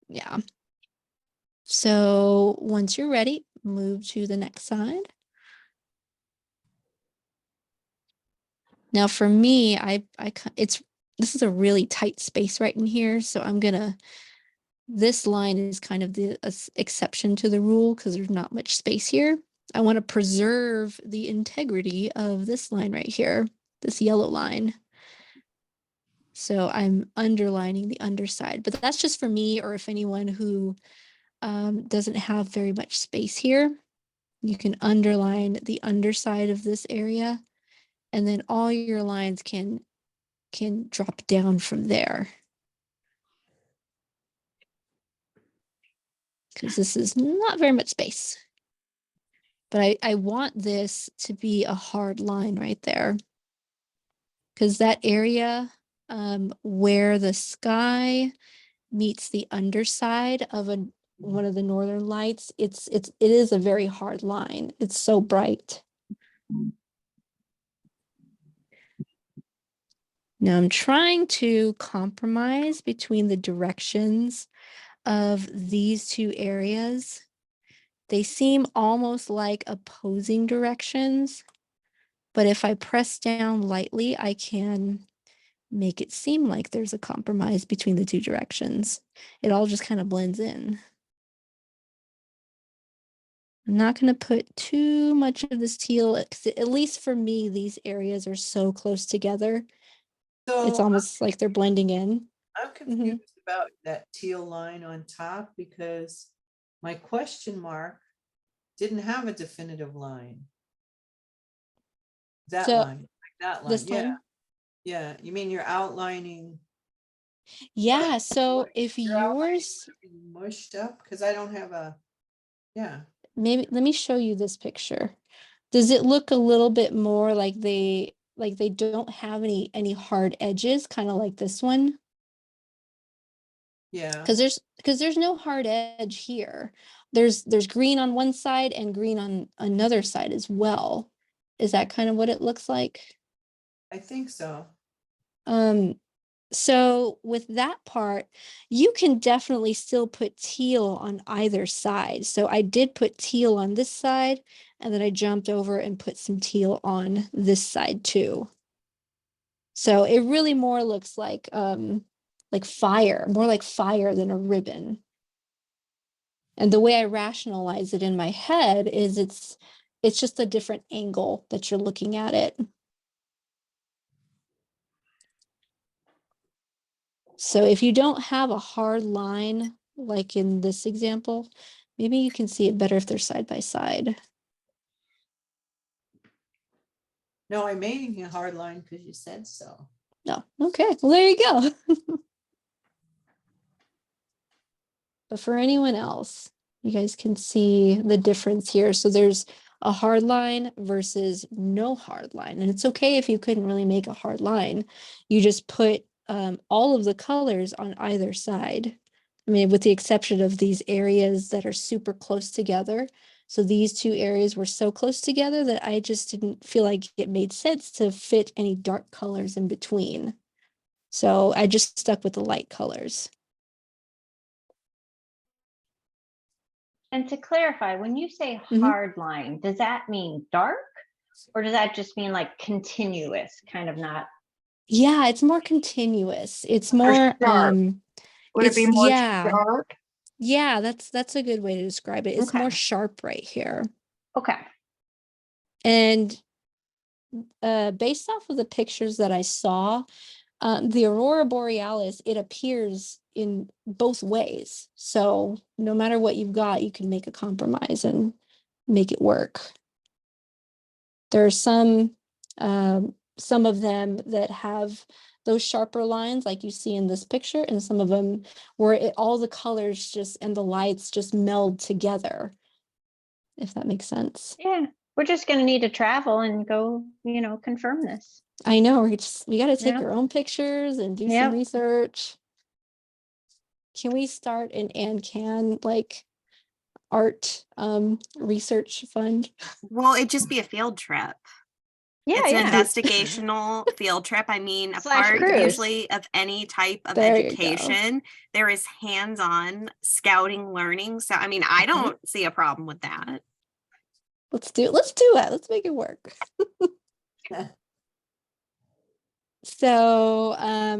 Yeah. So once you're ready, move to the next side. Now for me, this is a really tight space right in here, so this line is kind of the exception to the rule because there's not much space here. I want to preserve the integrity of this line right here, this yellow line. So I'm underlining the underside, but that's just for me, or if anyone who doesn't have very much space here, you can underline the underside of this area, and then all your lines can drop down from there. Because this is not very much space. But I want this to be a hard line right there. Because that area where the sky meets the underside of one of the northern lights, it is a very hard line. It's so bright. Now I'm trying to compromise between the directions of these two areas. They seem almost like opposing directions, but if I press down lightly, I can make it seem like there's a compromise between the two directions. It all just kind of blends in. I'm not going to put too much of this teal, at least for me, these areas are so close together. So It's almost like they're blending in. I'm confused about that teal line on top because my question mark didn't have a definitive line. That So, line, like that line. this Yeah. line? Yeah. You mean you're outlining? Yeah, so what- if your outlining yours, would be mushed up because I don't have a, yeah. maybe let me show you this picture. Does it look a little bit more like they don't have any hard edges, kind of like this one? Yeah. Because there's no hard edge here. There's green on one side and green on another side as well. Is that kind of what it looks like? I think so. So with that part, you can definitely still put teal on either side. So I did put teal on this side, and then I jumped over and put some teal on this side too. So it really more looks like fire, more like fire than a ribbon. And the way I rationalize it in my head is It's just a different angle that you're looking at it. So if you don't have a hard line, like in this example, maybe you can see it better if they're side by side. No, I made a hard line because you said so. No, okay, well, there you go. But for anyone else, you guys can see the difference here. So there's a hard line versus no hard line. And it's okay if you couldn't really make a hard line. You just put all of the colors on either side. I mean, with the exception of these areas that are super close together. So these two areas were so close together that I just didn't feel like it made sense to fit any dark colors in between. So I just stuck with the light colors. And to clarify, when you say hard line, does that mean dark? Or does that just mean like continuous, kind of not? Yeah, it's more continuous. It's more sharp. Would it be more sharp? Yeah, that's a good way to describe it. It's Okay. more sharp right here. Okay. And based off of the pictures that I saw, the aurora borealis, it appears in both ways. So no matter what you've got, you can make a compromise and make it work. There are some of them that have those sharper lines like you see in this picture, and some of them where all the colors just and the lights just meld together, if that makes sense. Yeah, we're just going to need to travel and go, confirm this. I know, we got to take Yep. our own pictures and do Yep. some research. Can we start an AnCan like art research fund? Well, it'd just be a field trip. Yeah, It's an yeah. investigational field trip. I mean, a Slash part cruise. usually of any type of There you go. education, there is hands-on scouting learning. So, I mean, I don't see a problem with that. Let's do it. Let's make it work. So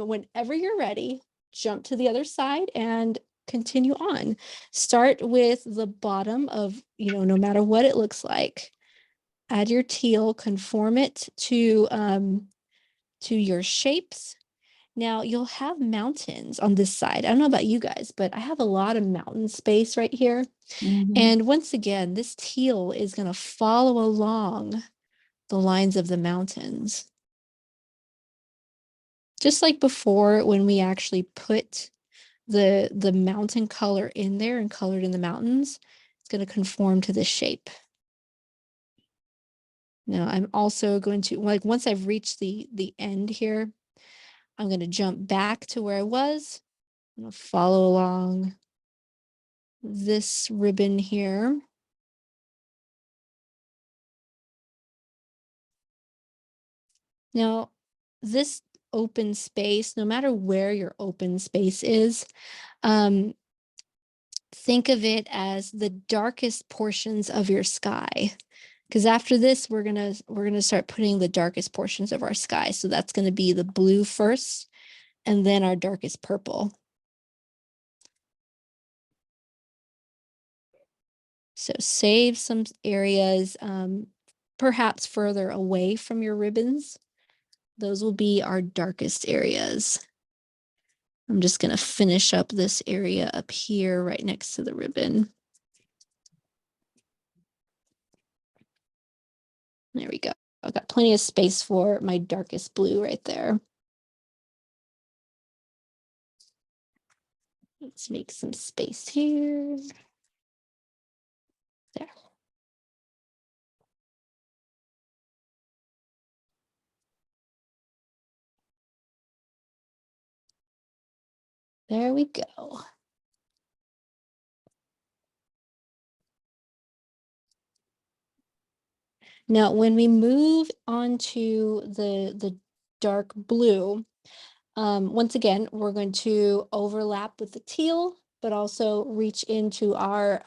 whenever you're ready, jump to the other side and continue on. Start with the bottom of, no matter what it looks like. Add your teal, conform it to your shapes. Now you'll have mountains on this side. I don't know about you guys, but I have a lot of mountain space right here. And once again, this teal is going to follow along the lines of the mountains. Just like before, when we actually put the mountain color in there and colored in the mountains, it's going to conform to this shape. Now I'm also going to, like, once I've reached the end here, I'm going to jump back to where I was. I'm going to follow along this ribbon here. Now, this open space, no matter where your open space is, think of it as the darkest portions of your sky. Because after this, we're gonna start putting the darkest portions of our sky. So that's gonna be the blue first, and then our darkest purple. So save some areas, perhaps further away from your ribbons. Those will be our darkest areas. I'm just gonna finish up this area up here right next to the ribbon. There we go. I've got plenty of space for my darkest blue right there. Let's make some space here. There. There we go. Now, when we move on to the dark blue, once again, we're going to overlap with the teal, but also reach into our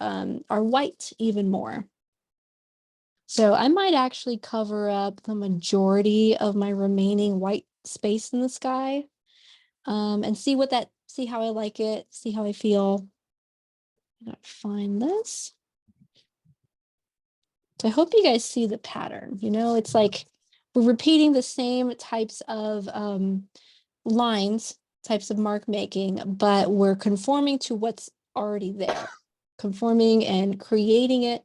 white even more. So I might actually cover up the majority of my remaining white space in the sky, and see how I like it, see how I feel. I gotta find this. So I hope you guys see the pattern. You know, it's like we're repeating the same types of lines, types of mark making, but we're conforming to what's already there, conforming and creating it,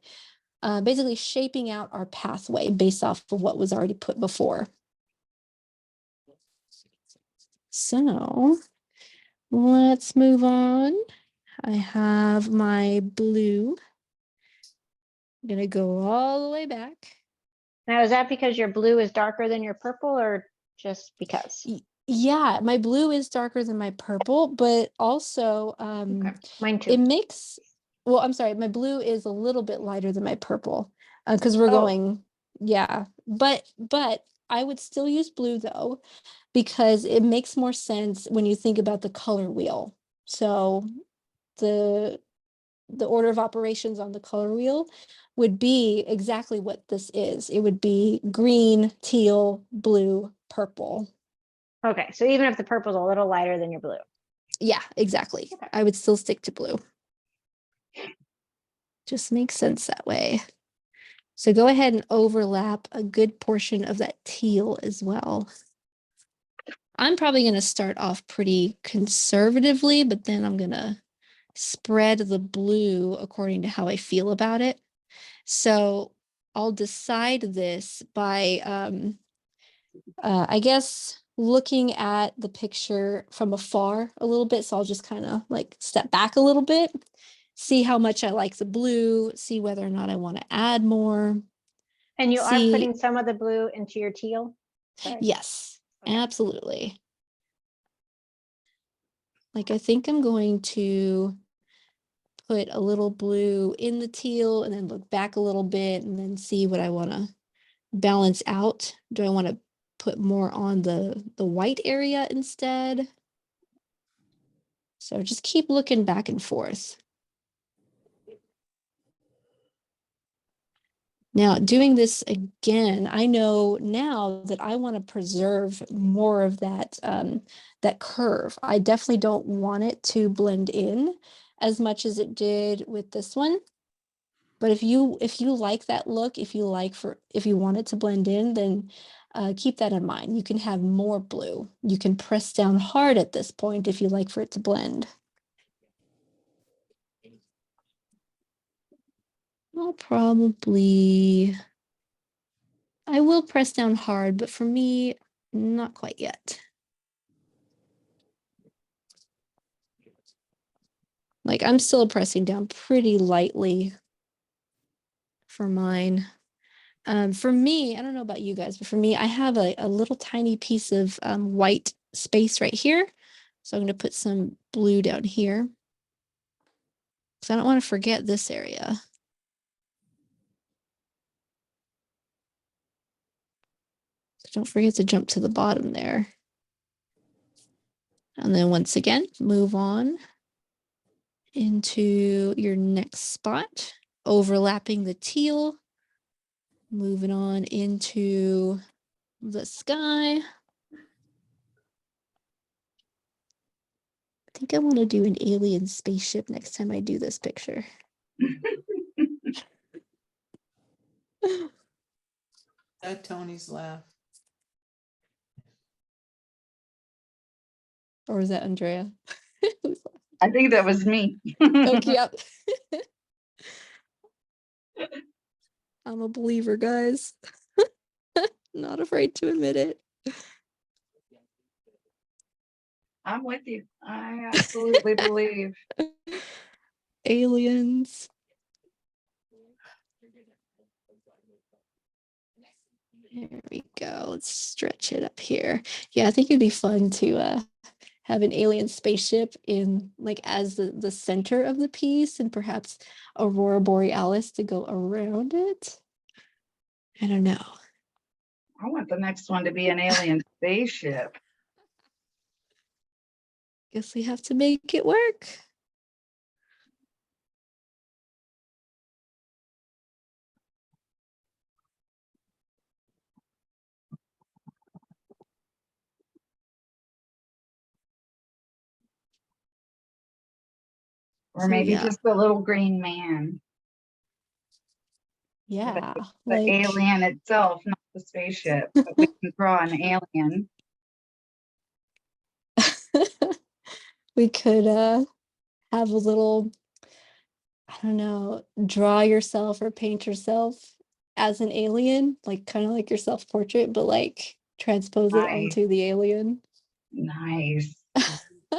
basically shaping out our pathway based off of what was already put before. So let's move on. I have my blue. I'm gonna go all the way back. Now, is that because your blue is darker than your purple or just because? Yeah, my blue is darker than my purple, but also Okay, mine it too. makes, well, I'm sorry, my blue is a little bit lighter than my purple because we're Oh. going, yeah, but I would still use blue though, because it makes more sense when you think about the color wheel. So the order of operations on the color wheel would be exactly what this is. It would be green, teal, blue, purple. Okay, so even if the purple's a little lighter than your blue. Yeah, exactly. Okay. I would still stick to blue. Just makes sense that way. So go ahead and overlap a good portion of that teal as well. I'm probably going to start off pretty conservatively, but then I'm going to spread the blue according to how I feel about it. So I'll decide this by, I guess, looking at the picture from afar a little bit. So I'll just kind of like step back a little bit, see how much I like the blue, see whether or not I want to add more. And you are See, putting some of the blue into your teal? Sorry. yes, Okay. absolutely. Like I think I'm going to put a little blue in the teal and then look back a little bit and then see what I want to balance out. Do I want to put more on the white area instead? So just keep looking back and forth. Now, doing this again, I know now that I want to preserve more of that that curve. I definitely don't want it to blend in as much as it did with this one. But if you like that look, if you want it to blend in, then keep that in mind. You can have more blue. You can press down hard at this point if you like for it to blend. I will press down hard, but for me, not quite yet. Like I'm still pressing down pretty lightly for mine. For me, I don't know about you guys, but for me, I have a little tiny piece of white space right here. So I'm going to put some blue down here. So I don't want to forget this area. So don't forget to jump to the bottom there. And then once again, move on into your next spot, overlapping the teal, moving on into the sky. I think I want to do an alien spaceship next time I do this picture. That Tony's laugh. Or is that Andrea? I think that was me. Okay, yep. I'm a believer, guys. Not afraid to admit it. I'm with you. I absolutely believe. Aliens. There we go. Let's stretch it up here. Yeah, I think it'd be fun to have an alien spaceship in like as the center of the piece and perhaps Aurora Borealis to go around it. I don't know. I want the next one to be an alien spaceship. Guess we have to make it work. Or So maybe yeah, just the little green man. Yeah, the like alien itself, not the spaceship, but we can draw an alien. we could have a little, I don't know, draw yourself or paint yourself as an alien, like kind of like your self-portrait, but like transpose it Nice, onto the alien. nice.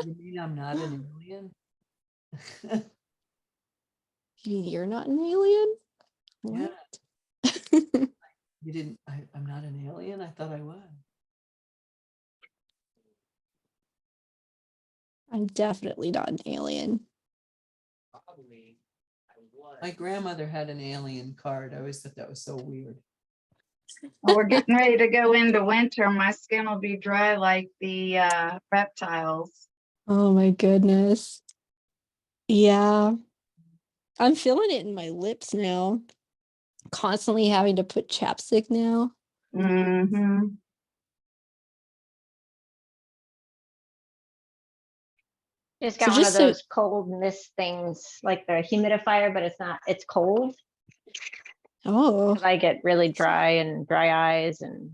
You mean I'm not an alien? You're not an alien? Yeah. What? You didn't, I'm not an alien? I thought I was. I'm definitely not an alien. My grandmother had an alien card. I always thought that was so weird. Well, we're getting ready to go into winter. My skin will be dry like the reptiles. Oh my goodness. Yeah, I'm feeling it in my lips now. Constantly having to put chapstick now. Mm-hmm. Just So got one of just so, those cold mist things, like the humidifier, but it's not, it's cold. oh, 'Cause I get really dry eyes and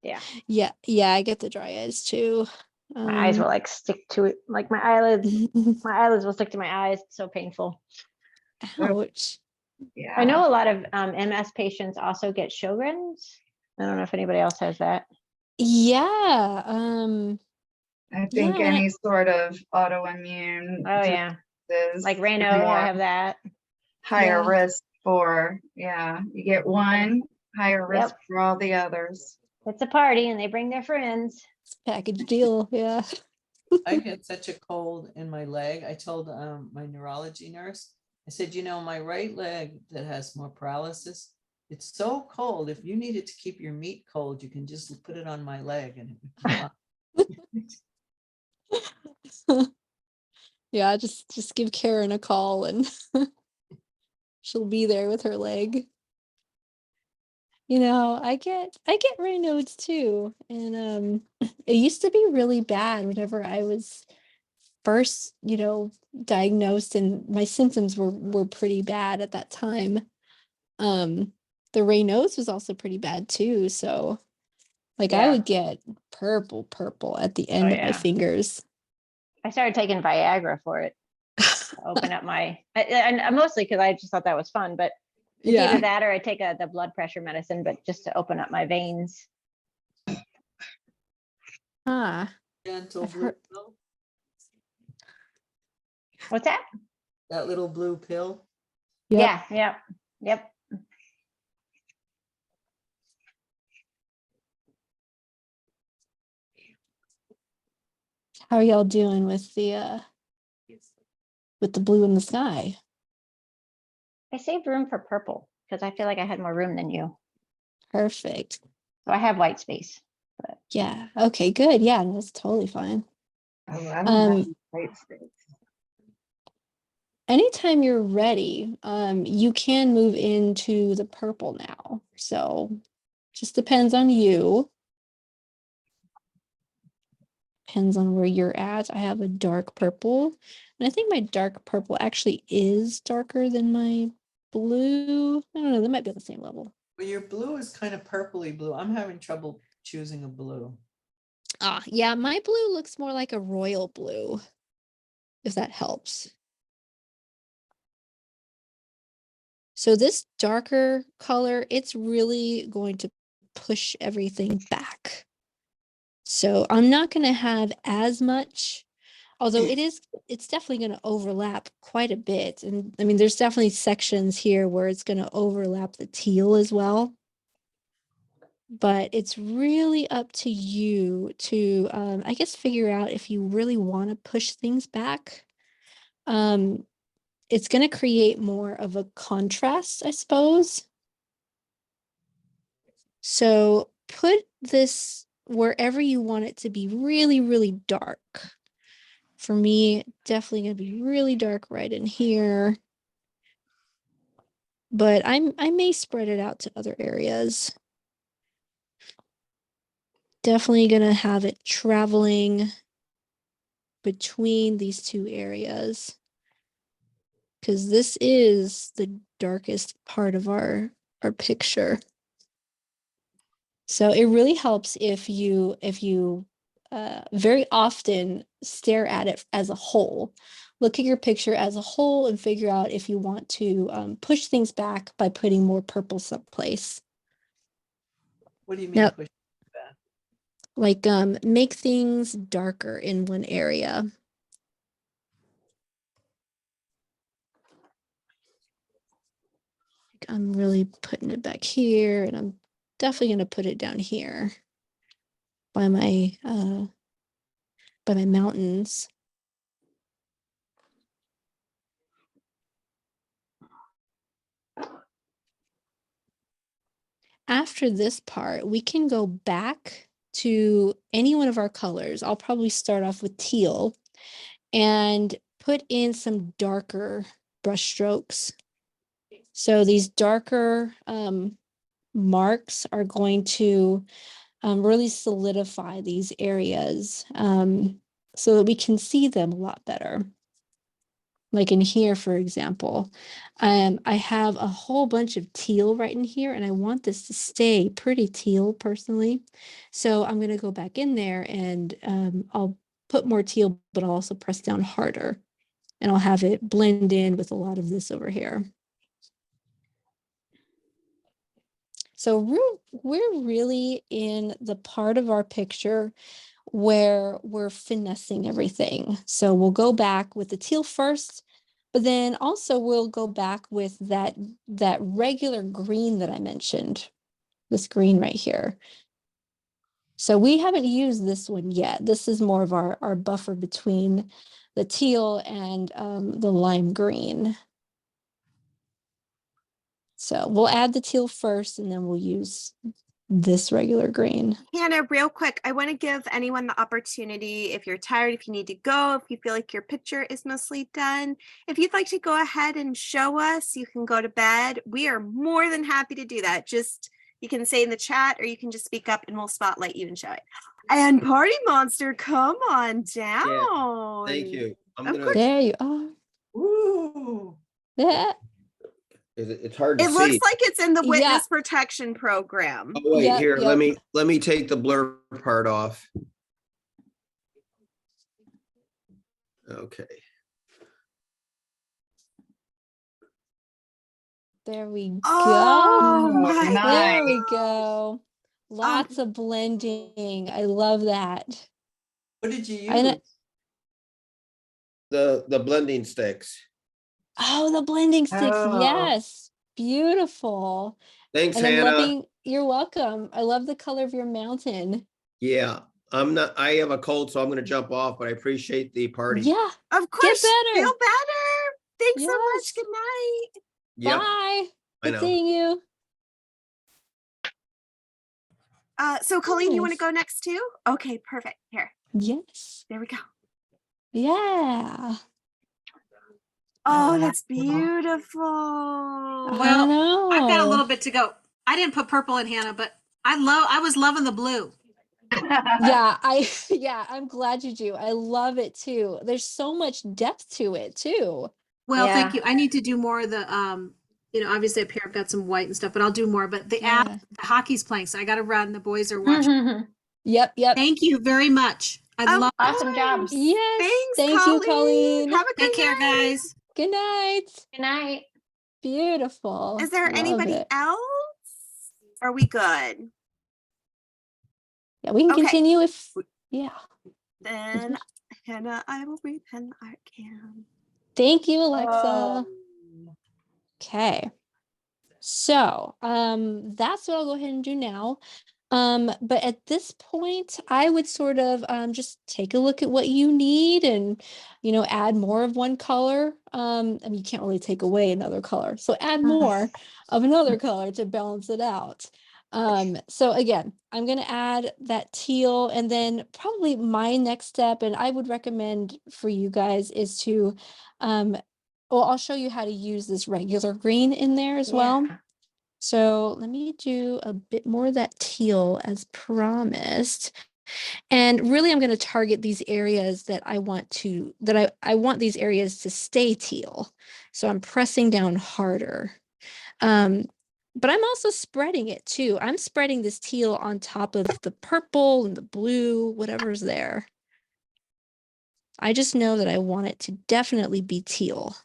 yeah, yeah, I get the dry eyes too. my eyes will like stick to it. Like my eyelids will stick to my eyes. It's so painful. Ouch. Yeah. I know a lot of MS patients also get Sjogren's. I don't know if anybody else has that. Yeah, I yeah, think when any sort of autoimmune Oh yeah, disease like is Raynaud, I more have that. higher Yeah. risk for, yeah, you get one, higher risk Yep. for all the others. It's a party and they bring their friends. it's a package deal, yeah. I had such a cold in my leg. I told my neurology nurse, I said, you know, my right leg that has more paralysis, it's so cold. If you needed to keep your meat cold, you can just put it on my leg and it would be fine. Yeah, just give Karen a call and she'll be there with her leg. You know, I get Raynaud's too. And it used to be really bad whenever I was first, diagnosed, and my symptoms were pretty bad at that time. Um the Raynaud's was also pretty bad too, so like I Yeah. would get purple at the Oh end of my yeah. fingers. I started taking Viagra for it to open up my, and mostly because I just thought that was fun. But it's either Yeah. that or I take the blood pressure medicine, but just to open up my veins. Ah, Gentle I've blue heard. pill, What's that? that little blue pill. Yep. Yeah. Yep. How are y'all doing with the blue in the sky? I saved room for purple because I feel like I had more room than you. Perfect. So I have white space. Yeah. Okay, good. Yeah, that's totally fine. Oh, I don't have Um, white space. anytime you're ready, you can move into the purple now. So just depends on you. Depends on where you're at. I have a dark purple, and I think my dark purple actually is darker than my blue. I don't know, they might be on the same level. Well, your blue is kind of purpley blue. I'm having trouble choosing a blue. Ah, yeah, my blue looks more like a royal blue, if that helps. So this darker color, it's really going to push everything back. So I'm not going to have as much, although it's definitely going to overlap quite a bit. And I mean, there's definitely sections here where it's going to overlap the teal as well. But it's really up to you to, I guess, figure out if you really want to push things back. It's going to create more of a contrast, I suppose. So put this wherever you want it to be really, really dark. For me, definitely going to be really dark right in here. But I may spread it out to other areas. Definitely going to have it traveling between these two areas. because this is the darkest part of our picture. So it really helps if you very often stare at it as a whole. Look at your picture as a whole and figure out if you want to push things back by putting more purple someplace. What do you mean? Now, Push back? like make things darker in one area. I'm really putting it back here, and I'm definitely going to put it down here by my mountains. After this part, we can go back to any one of our colors. I'll probably start off with teal and put in some darker brush strokes. So these darker marks are going to really solidify these areas so that we can see them a lot better. Like in here, for example, I have a whole bunch of teal right in here, and I want this to stay pretty teal personally. So I'm going to go back in there and I'll put more teal, but I'll also press down harder, and I'll have it blend in with a lot of this over here. So we're really in the part of our picture where we're finessing everything. So we'll go back with the teal first, but then also we'll go back with that regular green that I mentioned, this green right here. So we haven't used this one yet. This is more of our buffer between the teal and the lime green. So we'll add the teal first, and then we'll use this regular green. Hannah, real quick, I want to give anyone the opportunity, if you're tired, if you need to go, if you feel like your picture is mostly done, if you'd like to go ahead and show us, you can go to bed. We are more than happy to do that. Just, you can say in the chat, or you can just speak up and we'll spotlight you and show it. And Party Monster, come on down. Thank you. There you are. Ooh. Yeah. It's hard to It see. looks like it's in the witness Yeah. protection program. Oh, wait, Yep, here, yep. let me take the blur part off. Okay. There we go. Oh my There we nice. go. Lots of blending. I love that. What did you I use? know- The blending sticks. Oh, the blending sticks. Oh. Yes. Beautiful. Thanks, And I'm Hannah. loving, you're welcome. I love the color of your mountain. Yeah, I have a cold, so I'm gonna jump off, but I appreciate the party. Yeah. Of course, better. feel better. Thanks so Yes. much. Good night. Yep, Bye. I Good know. seeing you. So Colleen, you want to Nice. go next too? Okay, perfect. Here, Yes. there we go. Yeah. Oh, Wow. that's beautiful. I Well, know. I've got a little bit to go. I didn't put purple in, Hannah, but I was loving the blue. Yeah, I'm glad you do. I love it too. There's so much depth to it too. Well, Yeah. thank you. I need to do more of the obviously up here I've got some white and stuff, but I'll do more. But the Yeah. hockey's playing, so I gotta run. The boys are watching. Yep. Thank you very much. I Of love Awesome job. Yes. Thanks, Thank you, Colleen. Have a good Take care, night. guys. Good night. Good night. Beautiful. Is there Love anybody it. else? Are we good? Yeah, we can Okay. continue if yeah. Then Hannah, I will read Pen Art Can. Thank you, Alexa. Oh. Okay. So that's what I'll go ahead and do now. But at this point, I would sort of just take a look at what you need and, add more of one color. I mean, you can't really take away another color. So add more of another color to balance it out. So again, I'm going to add that teal, and then probably my next step, and I would recommend for you guys, is to, I'll show you how to use this regular green in there as well. Yeah. So let me do a bit more of that teal as promised. And really, I'm going to target these areas that I want to, I want these areas to stay teal. So I'm pressing down harder. But I'm also spreading it too. I'm spreading this teal on top of the purple and the blue, whatever's there. I just know that I want it to definitely be teal.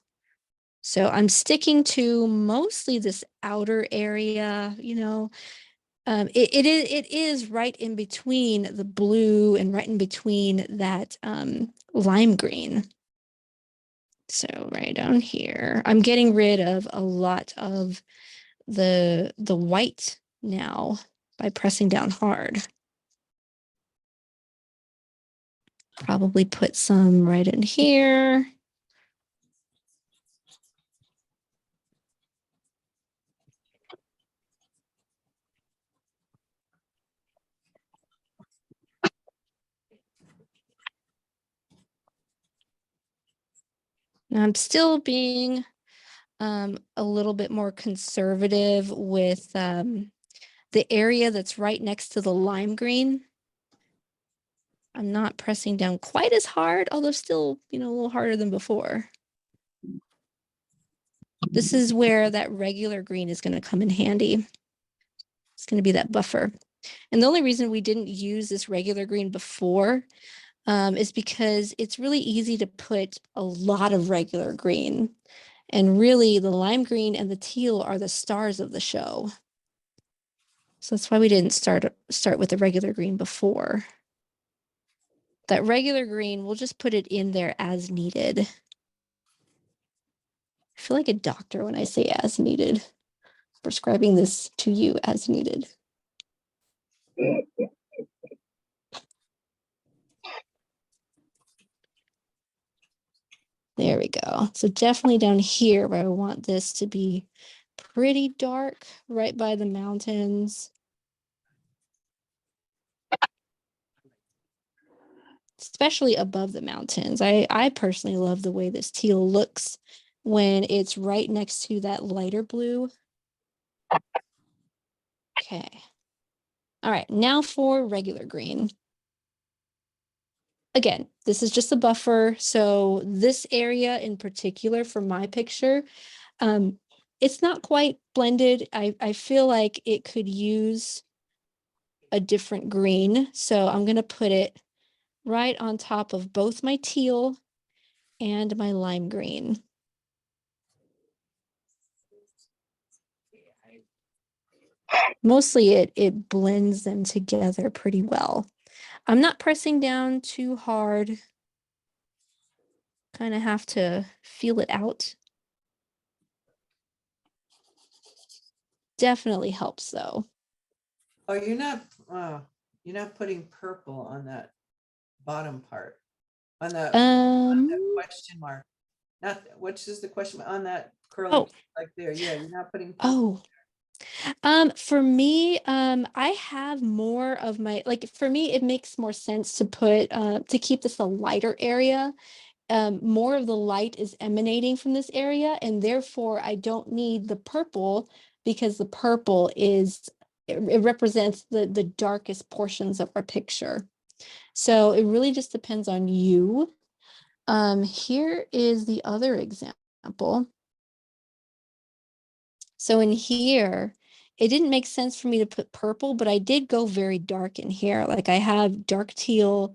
So I'm sticking to mostly this outer area, you know. It is right in between the blue and right in between that lime green. So right down here, I'm getting rid of a lot of the white now by pressing down hard. Probably put some right in here. Now I'm still being a little bit more conservative with the area that's right next to the lime green. I'm not pressing down quite as hard, although still, you know, a little harder than before. This is where that regular green is going to come in handy. It's going to be that buffer. And the only reason we didn't use this regular green before is because it's really easy to put a lot of regular green. And really, the lime green and the teal are the stars of the show. So that's why we didn't start with the regular green before. That regular green, we'll just put it in there as needed. I feel like a doctor when I say as needed. Prescribing this to you as needed. There we go. So definitely down here where I want this to be pretty dark, right by the mountains. Especially above the mountains. I personally love the way this teal looks when it's right next to that lighter blue. Okay. All right, now for regular green. Again, this is just a buffer. So this area in particular for my picture, it's not quite blended. I feel like it could use a different green. So I'm going to put it right on top of both my teal and my lime green. Mostly it blends them together pretty well. I'm not pressing down too hard. Kind of have to feel it out. Definitely helps though. Oh, you're not putting purple on that bottom part, on the question mark. Not, which is the question on that curly, like there. Yeah, you're not putting purple. For me, I have more of my, like, for me, it makes more sense to put, to keep this a lighter area. More of the light is emanating from this area, and therefore I don't need the purple because the purple is, it represents the darkest portions of our picture. So it really just depends on you. Here is the other example. So in here, it didn't make sense for me to put purple, but I did go very dark in here. Like I have dark teal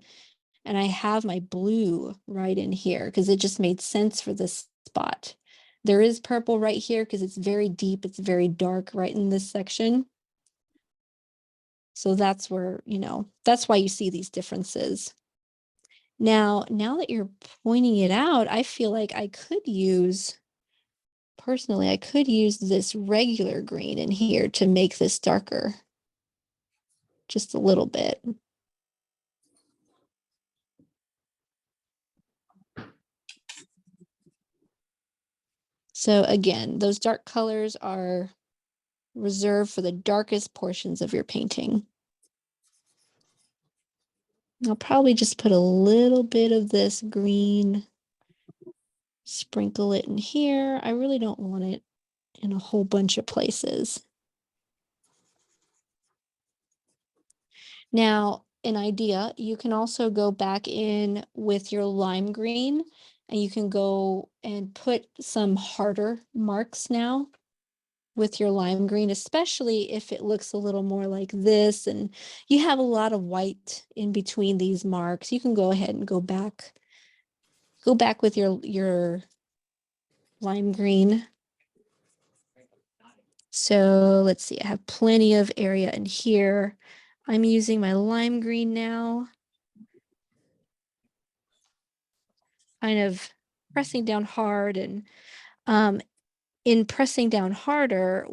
and I have my blue right in here because it just made sense for this spot. There is purple right here because it's very deep. It's very dark right in this section. So that's where, you know, that's why you see these differences. Now that you're pointing it out, I feel like I could use, personally, I could use this regular green in here to make this darker. Just a little bit. So again, those dark colors are reserved for the darkest portions of your painting. I'll probably just put a little bit of this green, sprinkle it in here. I really don't want it in a whole bunch of places. Now, an idea, you can also go back in with your lime green and you can go and put some harder marks now with your lime green, especially if it looks a little more like this and you have a lot of white in between these marks. You can go ahead and go back with your lime green. So let's see, I have plenty of area in here. I'm using my lime green now. Kind of pressing down hard, and in pressing down harder,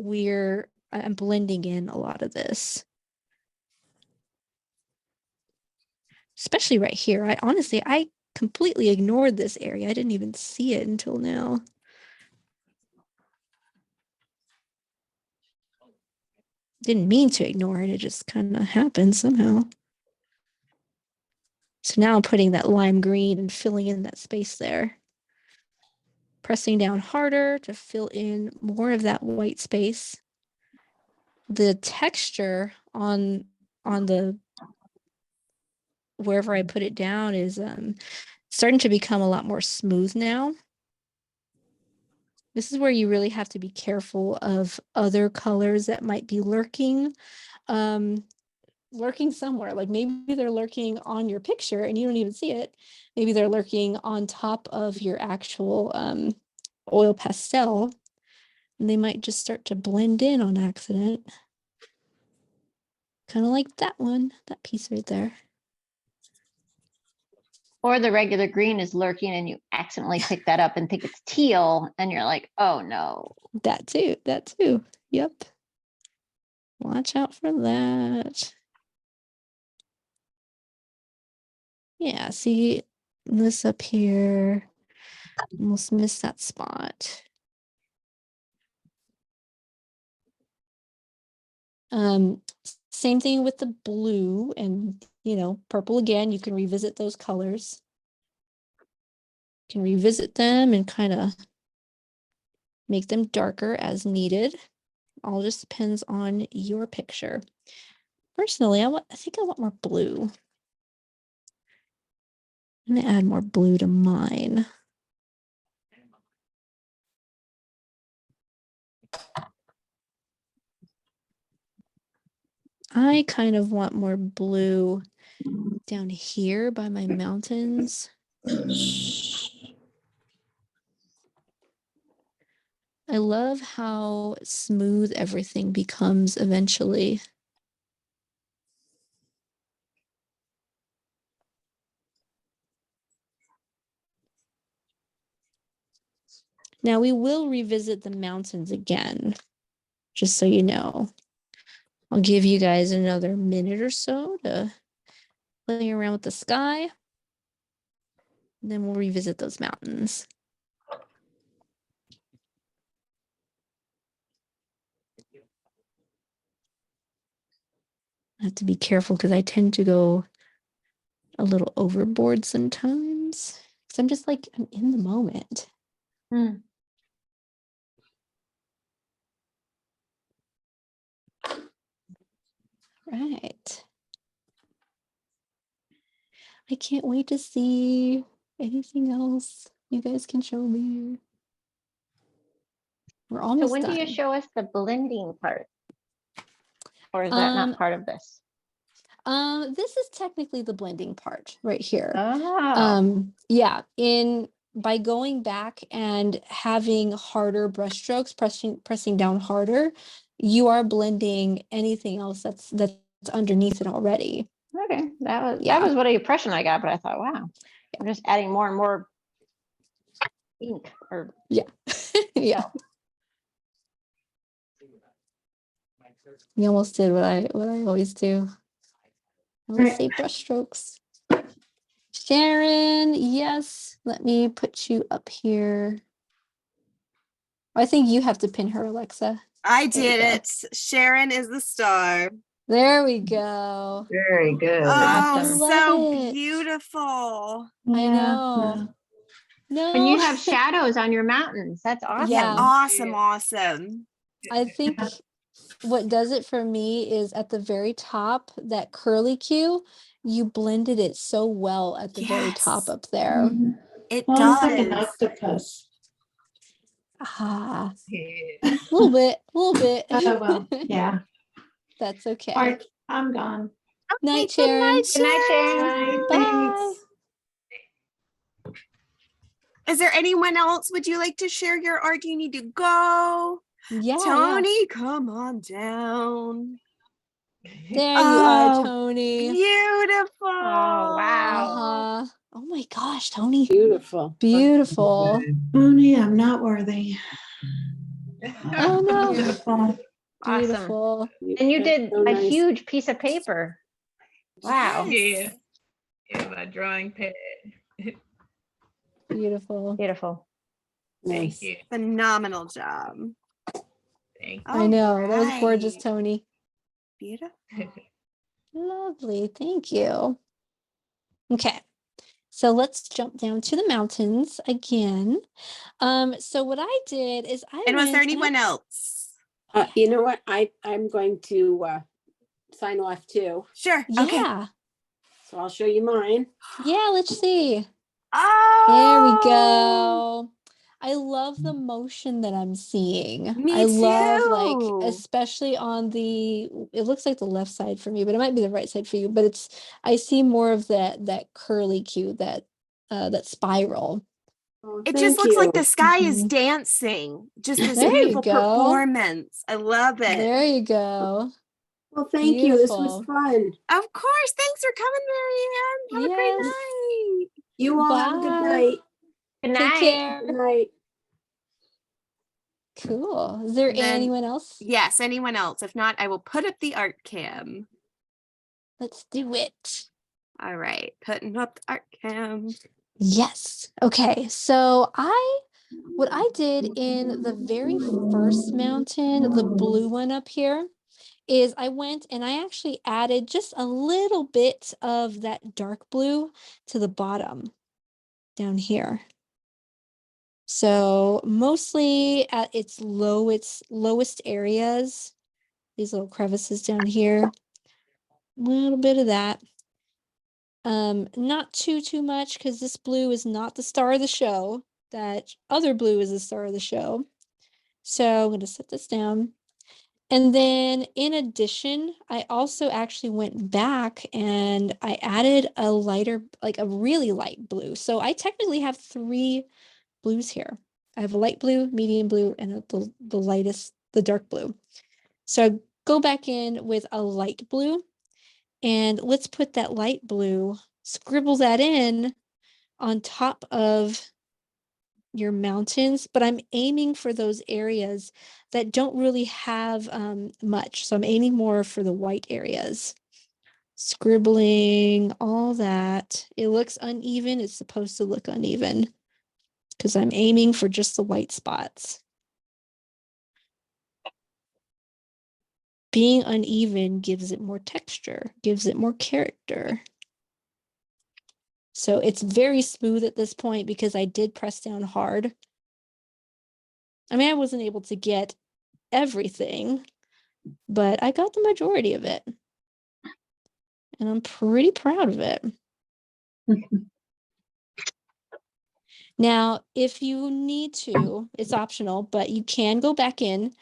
I'm blending in a lot of this. Especially right here. I completely ignored this area. I didn't even see it until now. Didn't mean to ignore it. It just kind of happened somehow. So now I'm putting that lime green and filling in that space there. Pressing down harder to fill in more of that white space. The texture on the wherever I put it down is starting to become a lot more smooth now. This is where you really have to be careful of other colors that might be lurking somewhere. Like maybe they're lurking on your picture and you don't even see it. Maybe they're lurking on top of your actual oil pastel, and they might just start to blend in on accident. Kind of like that one, that piece right there. Or the regular green is lurking and you accidentally pick that up and think it's teal and you're like, oh no. That too. Yep. Watch out for that. Yeah, see this up here. Almost missed that spot. Same thing with the blue and, purple again. You can revisit those colors. You can revisit them and kind of make them darker as needed. All just depends on your picture. Personally, I think I want more blue. I'm gonna add more blue to mine. I kind of want more blue down here by my mountains. I love how smooth everything becomes eventually. Now we will revisit the mountains again, just so you know. I'll give you guys another minute or so to play around with the sky. And then we'll revisit those mountains. I have to be careful because I tend to go a little overboard sometimes. Because I'm just like, I'm in the moment. Right. I can't wait to see anything else you guys can show me. We're almost So when done. do you show us the blending part? Or is that not part of this? This is technically the blending part right here. Oh. Yeah, by going back and having harder brush strokes, pressing down harder, you are blending anything else that's underneath it already. Okay, that was what the impression I got, but I thought, wow, I'm just adding more and more ink or yeah. Yeah. You almost did what I always do. I always say brush strokes. Sharon, yes. Let me put you up here. I think you have to pin her, Alexa. I did it. Sharon is the star. There we go. Very good. Oh, Awesome. so Love it. beautiful. I Yeah. know. No. and you have shadows on your mountains. That's awesome. Yeah. Awesome. I think what does it for me is at the very top, that curly Q, you blended it so well at the very top Yes. up there. It Well, it's like an does. octopus. Ah, Yeah. a little bit, a little bit. Oh, well, yeah. That's All okay. right, I'm gone. Night, Good night, Sharon. Good night, Sharon. Bye. Bye. Thanks. Is there anyone else? Would you like to share your art? Do you need to go? Yeah, yeah. Tony, come on down. There you are, Oh, Tony. beautiful. Oh, wow. Uh-huh. Oh my gosh, Tony. Beautiful. Beautiful. Only I'm not worthy. Oh no. Beautiful. Awesome. Beautiful. And you That's did so a nice. huge piece of paper. Wow. Yes. Yeah, my drawing pad. Beautiful. Beautiful. Nice. you. Phenomenal job. Thank I know. That was gorgeous, Alright. Tony. Beautiful. Lovely. Thank you. Okay. So let's jump down to the mountains again. So what I did is I And was there went and I- anyone else? You know what? I'm going to sign off too. Sure. Okay. Yeah. So I'll show you mine. Yeah, let's see. Oh, There we go. I love the motion that I'm seeing. Me I love too. especially on it looks like the left side for me, but it might be the right side for you. But I see more of that curly Q, that spiral. Oh, It just thank looks like you. the sky is Mhm. dancing. Just this There you beautiful go. performance. I love it. There you go. Well, thank you. This was Beautiful. fun. Of course. Thanks for coming, Marianne. Have a great Yes. night. You all have a good Bye. night. Good Take night. care. Good night. Cool. Is there And then- anyone else? Yes, anyone else? If not, I will put up the art cam. Let's do it. All right, putting up the art cam. Yes. Okay. So what I did in the very first mountain, the blue one up here, is I went and I actually added just a little bit of that dark blue to the bottom down here. So mostly at its lowest areas, these little crevices down here, a little bit of that. Not too much, because this blue is not the star of the show. That other blue is the star of the show. So I'm going to set this down. And then in addition, I also actually went back and I added a lighter, like a really light blue. So I technically have 3 blues here. I have a light blue, medium blue, and the lightest, the dark blue. So I go back in with a light blue, and let's put that light blue, scribble that in on top of your mountains, but I'm aiming for those areas that don't really have much. So I'm aiming more for the white areas. Scribbling, all that. It looks uneven. It's supposed to look uneven because I'm aiming for just the white spots. Being uneven gives it more texture, gives it more character. So it's very smooth at this point because I did press down hard. I mean, I wasn't able to get everything, but I got the majority of it. And I'm pretty proud of it. Now, if you need to, it's optional, but you can go back in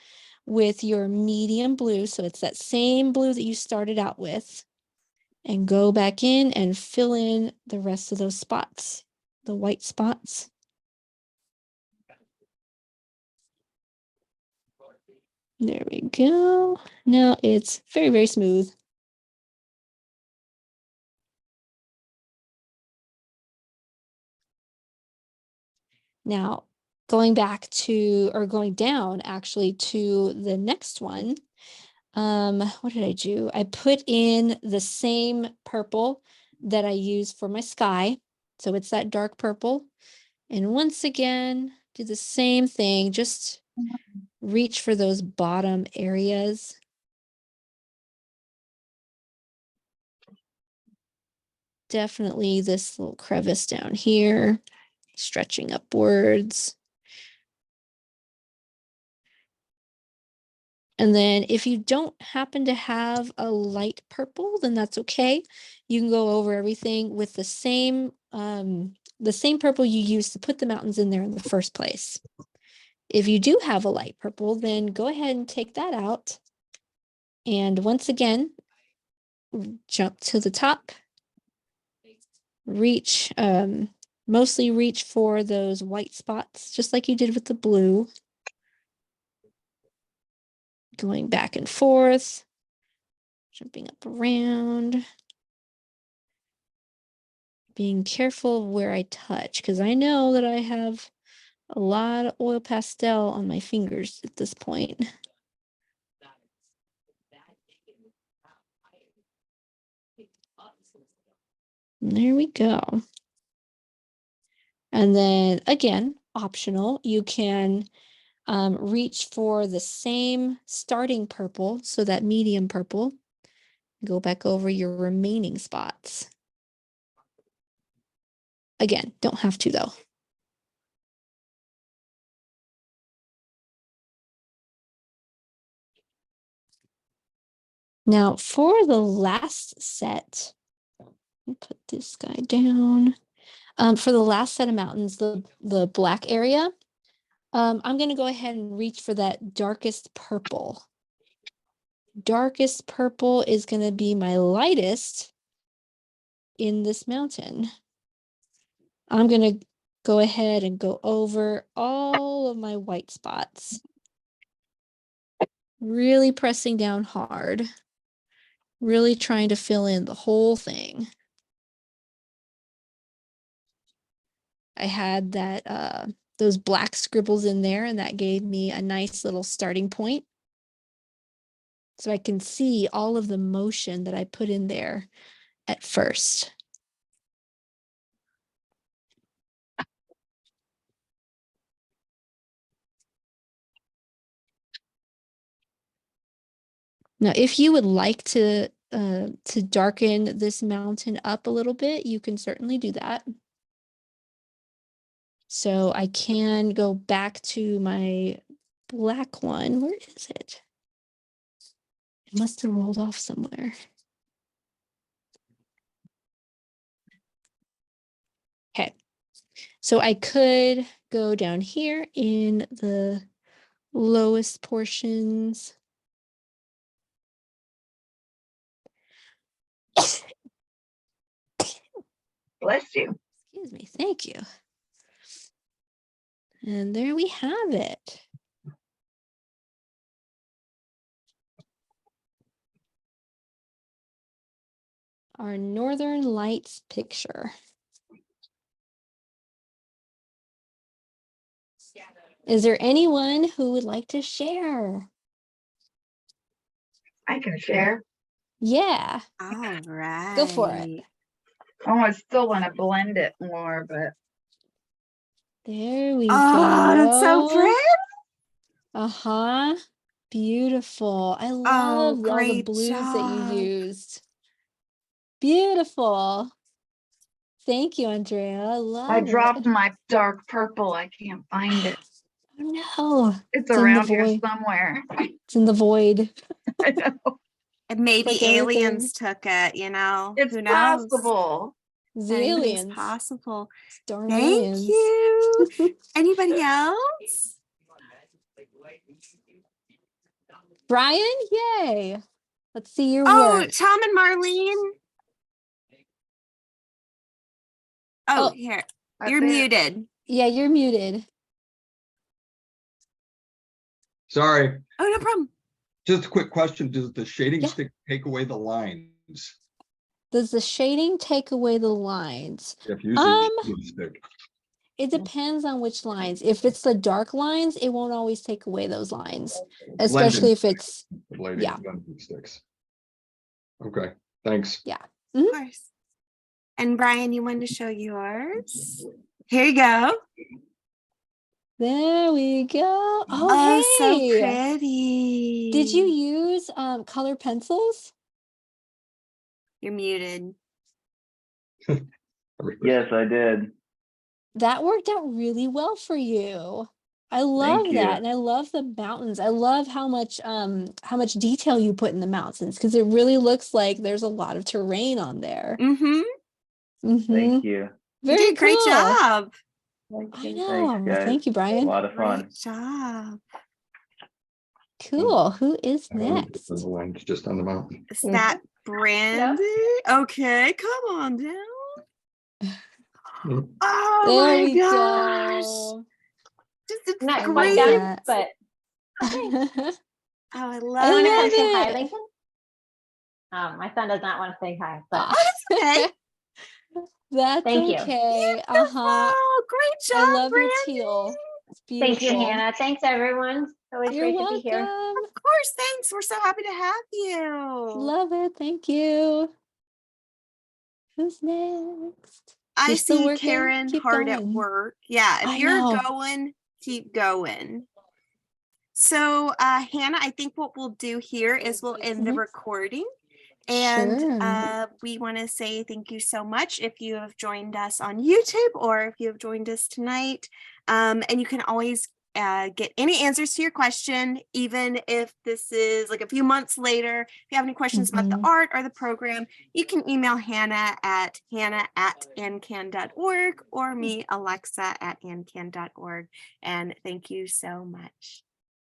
with your medium blue. So it's that same blue that you started out with, and go back in and fill in the rest of those spots, the white spots. There we go. Now it's very, very smooth. Now, going down actually to the next one. What did I do? I put in the same purple that I use for my sky. So it's that dark purple. And once again, do the same thing, just reach for those bottom areas. Definitely this little crevice down here, stretching upwards. And then if you don't happen to have a light purple, then that's okay. You can go over everything with the same purple you used to put the mountains in there in the first place. If you do have a light purple, then go ahead and take that out. And once again, jump to the top, reach, mostly reach for those white spots, just like you did with the blue. Going back and forth, jumping up around, being careful of where I touch, because I know that I have a lot of oil pastel on my fingers at this point. And there we go. And then again, optional, you can reach for the same starting purple, so that medium purple. Go back over your remaining spots. Again, don't have to though. Now for the last set, let me put this guy down. For the last set of mountains, the black area, I'm going to go ahead and reach for that darkest purple. Darkest purple is going to be my lightest in this mountain. I'm going to go ahead and go over all of my white spots. Really pressing down hard. Really trying to fill in the whole thing. I had that those black scribbles in there, and that gave me a nice little starting point. So I can see all of the motion that I put in there at first. Now, if you would like to darken this mountain up a little bit, you can certainly do that. So I can go back to my black one. Where is it? It must have rolled off somewhere. Okay. So I could go down here in the lowest portions. Bless you. Excuse me. Thank you. And there we have it. Our Northern Lights picture. Is there anyone who would like to share? I can share. Yeah, All right. go for it. Oh, I still want to blend it more, but There we Oh, go. that's so pretty. Uh-huh. Beautiful. I Oh, love all the great blues that you job. used. Beautiful. Thank you, Andrea. I love I it. dropped my dark purple. I can't find it. Oh no. It's in the around here void. somewhere. It's in the void. I know. And maybe Like everything. aliens took it, you know? It's Who knows? possible. The Anything's aliens. possible. Darn Thank aliens. you. Anybody else? Brian, yay. Let's see your Oh, work. Tom and Marlene. Oh, Oh. here. That's You're it. muted. Yeah, you're muted. Sorry, Oh, no problem. just a quick question. Does the shading Yeah. stick take away the lines? Does the shading take away the lines? If using the shading stick. It depends on which lines. If it's the dark lines, it won't always take away those lines, especially if it's, Blending yeah. blending sticks. Okay, thanks. yeah. Of course. And Brian, you wanted to show yours? Here you go. There we go. Oh, Oh, so hey. pretty. Did you use color pencils? You're muted. Yes, I did. That worked out really well for you. I love you. that. And I love the mountains. I love how much detail you put in the mountains because it really looks like there's a lot of terrain on there. Mm-hmm. Thank you. You Very did a great cool. job. Thank I you. know. Thanks, Well, guys. thank you, A Brian. lot of fun. Great job. Cool. Who is I don't- next? The one's just on the mountain. Is that Brandy? Okay, come on down. Mm. Oh There my we gosh. go. Just a Not great. quite done, but Oh, I I love you want to come love say hi, it. Lincoln? My son does not want to say hi, but Okay. That's Thank you. okay. Oh, great job, I love your Brandy. teal. It's Thank beautiful. you, Hannah. Thanks, everyone. Always You're great to be here. welcome. Of course, thanks. We're so happy to have you. Love it. Thank you. Who's next? I You're still see working? Karen Keep hard at going. work. Yeah, if I you're know. going, keep going. So, Hannah, I think what we'll do here is we'll end the Mhm. recording. And Sure. we want to say thank you so much if you have joined us on YouTube or if you have joined us tonight. And you can always get any answers to your question, even if this is like a few months later. If you have any questions about the art or the program, you can email Hannah at ancan.org or me, Alexa, at ancan.org. And thank you so much.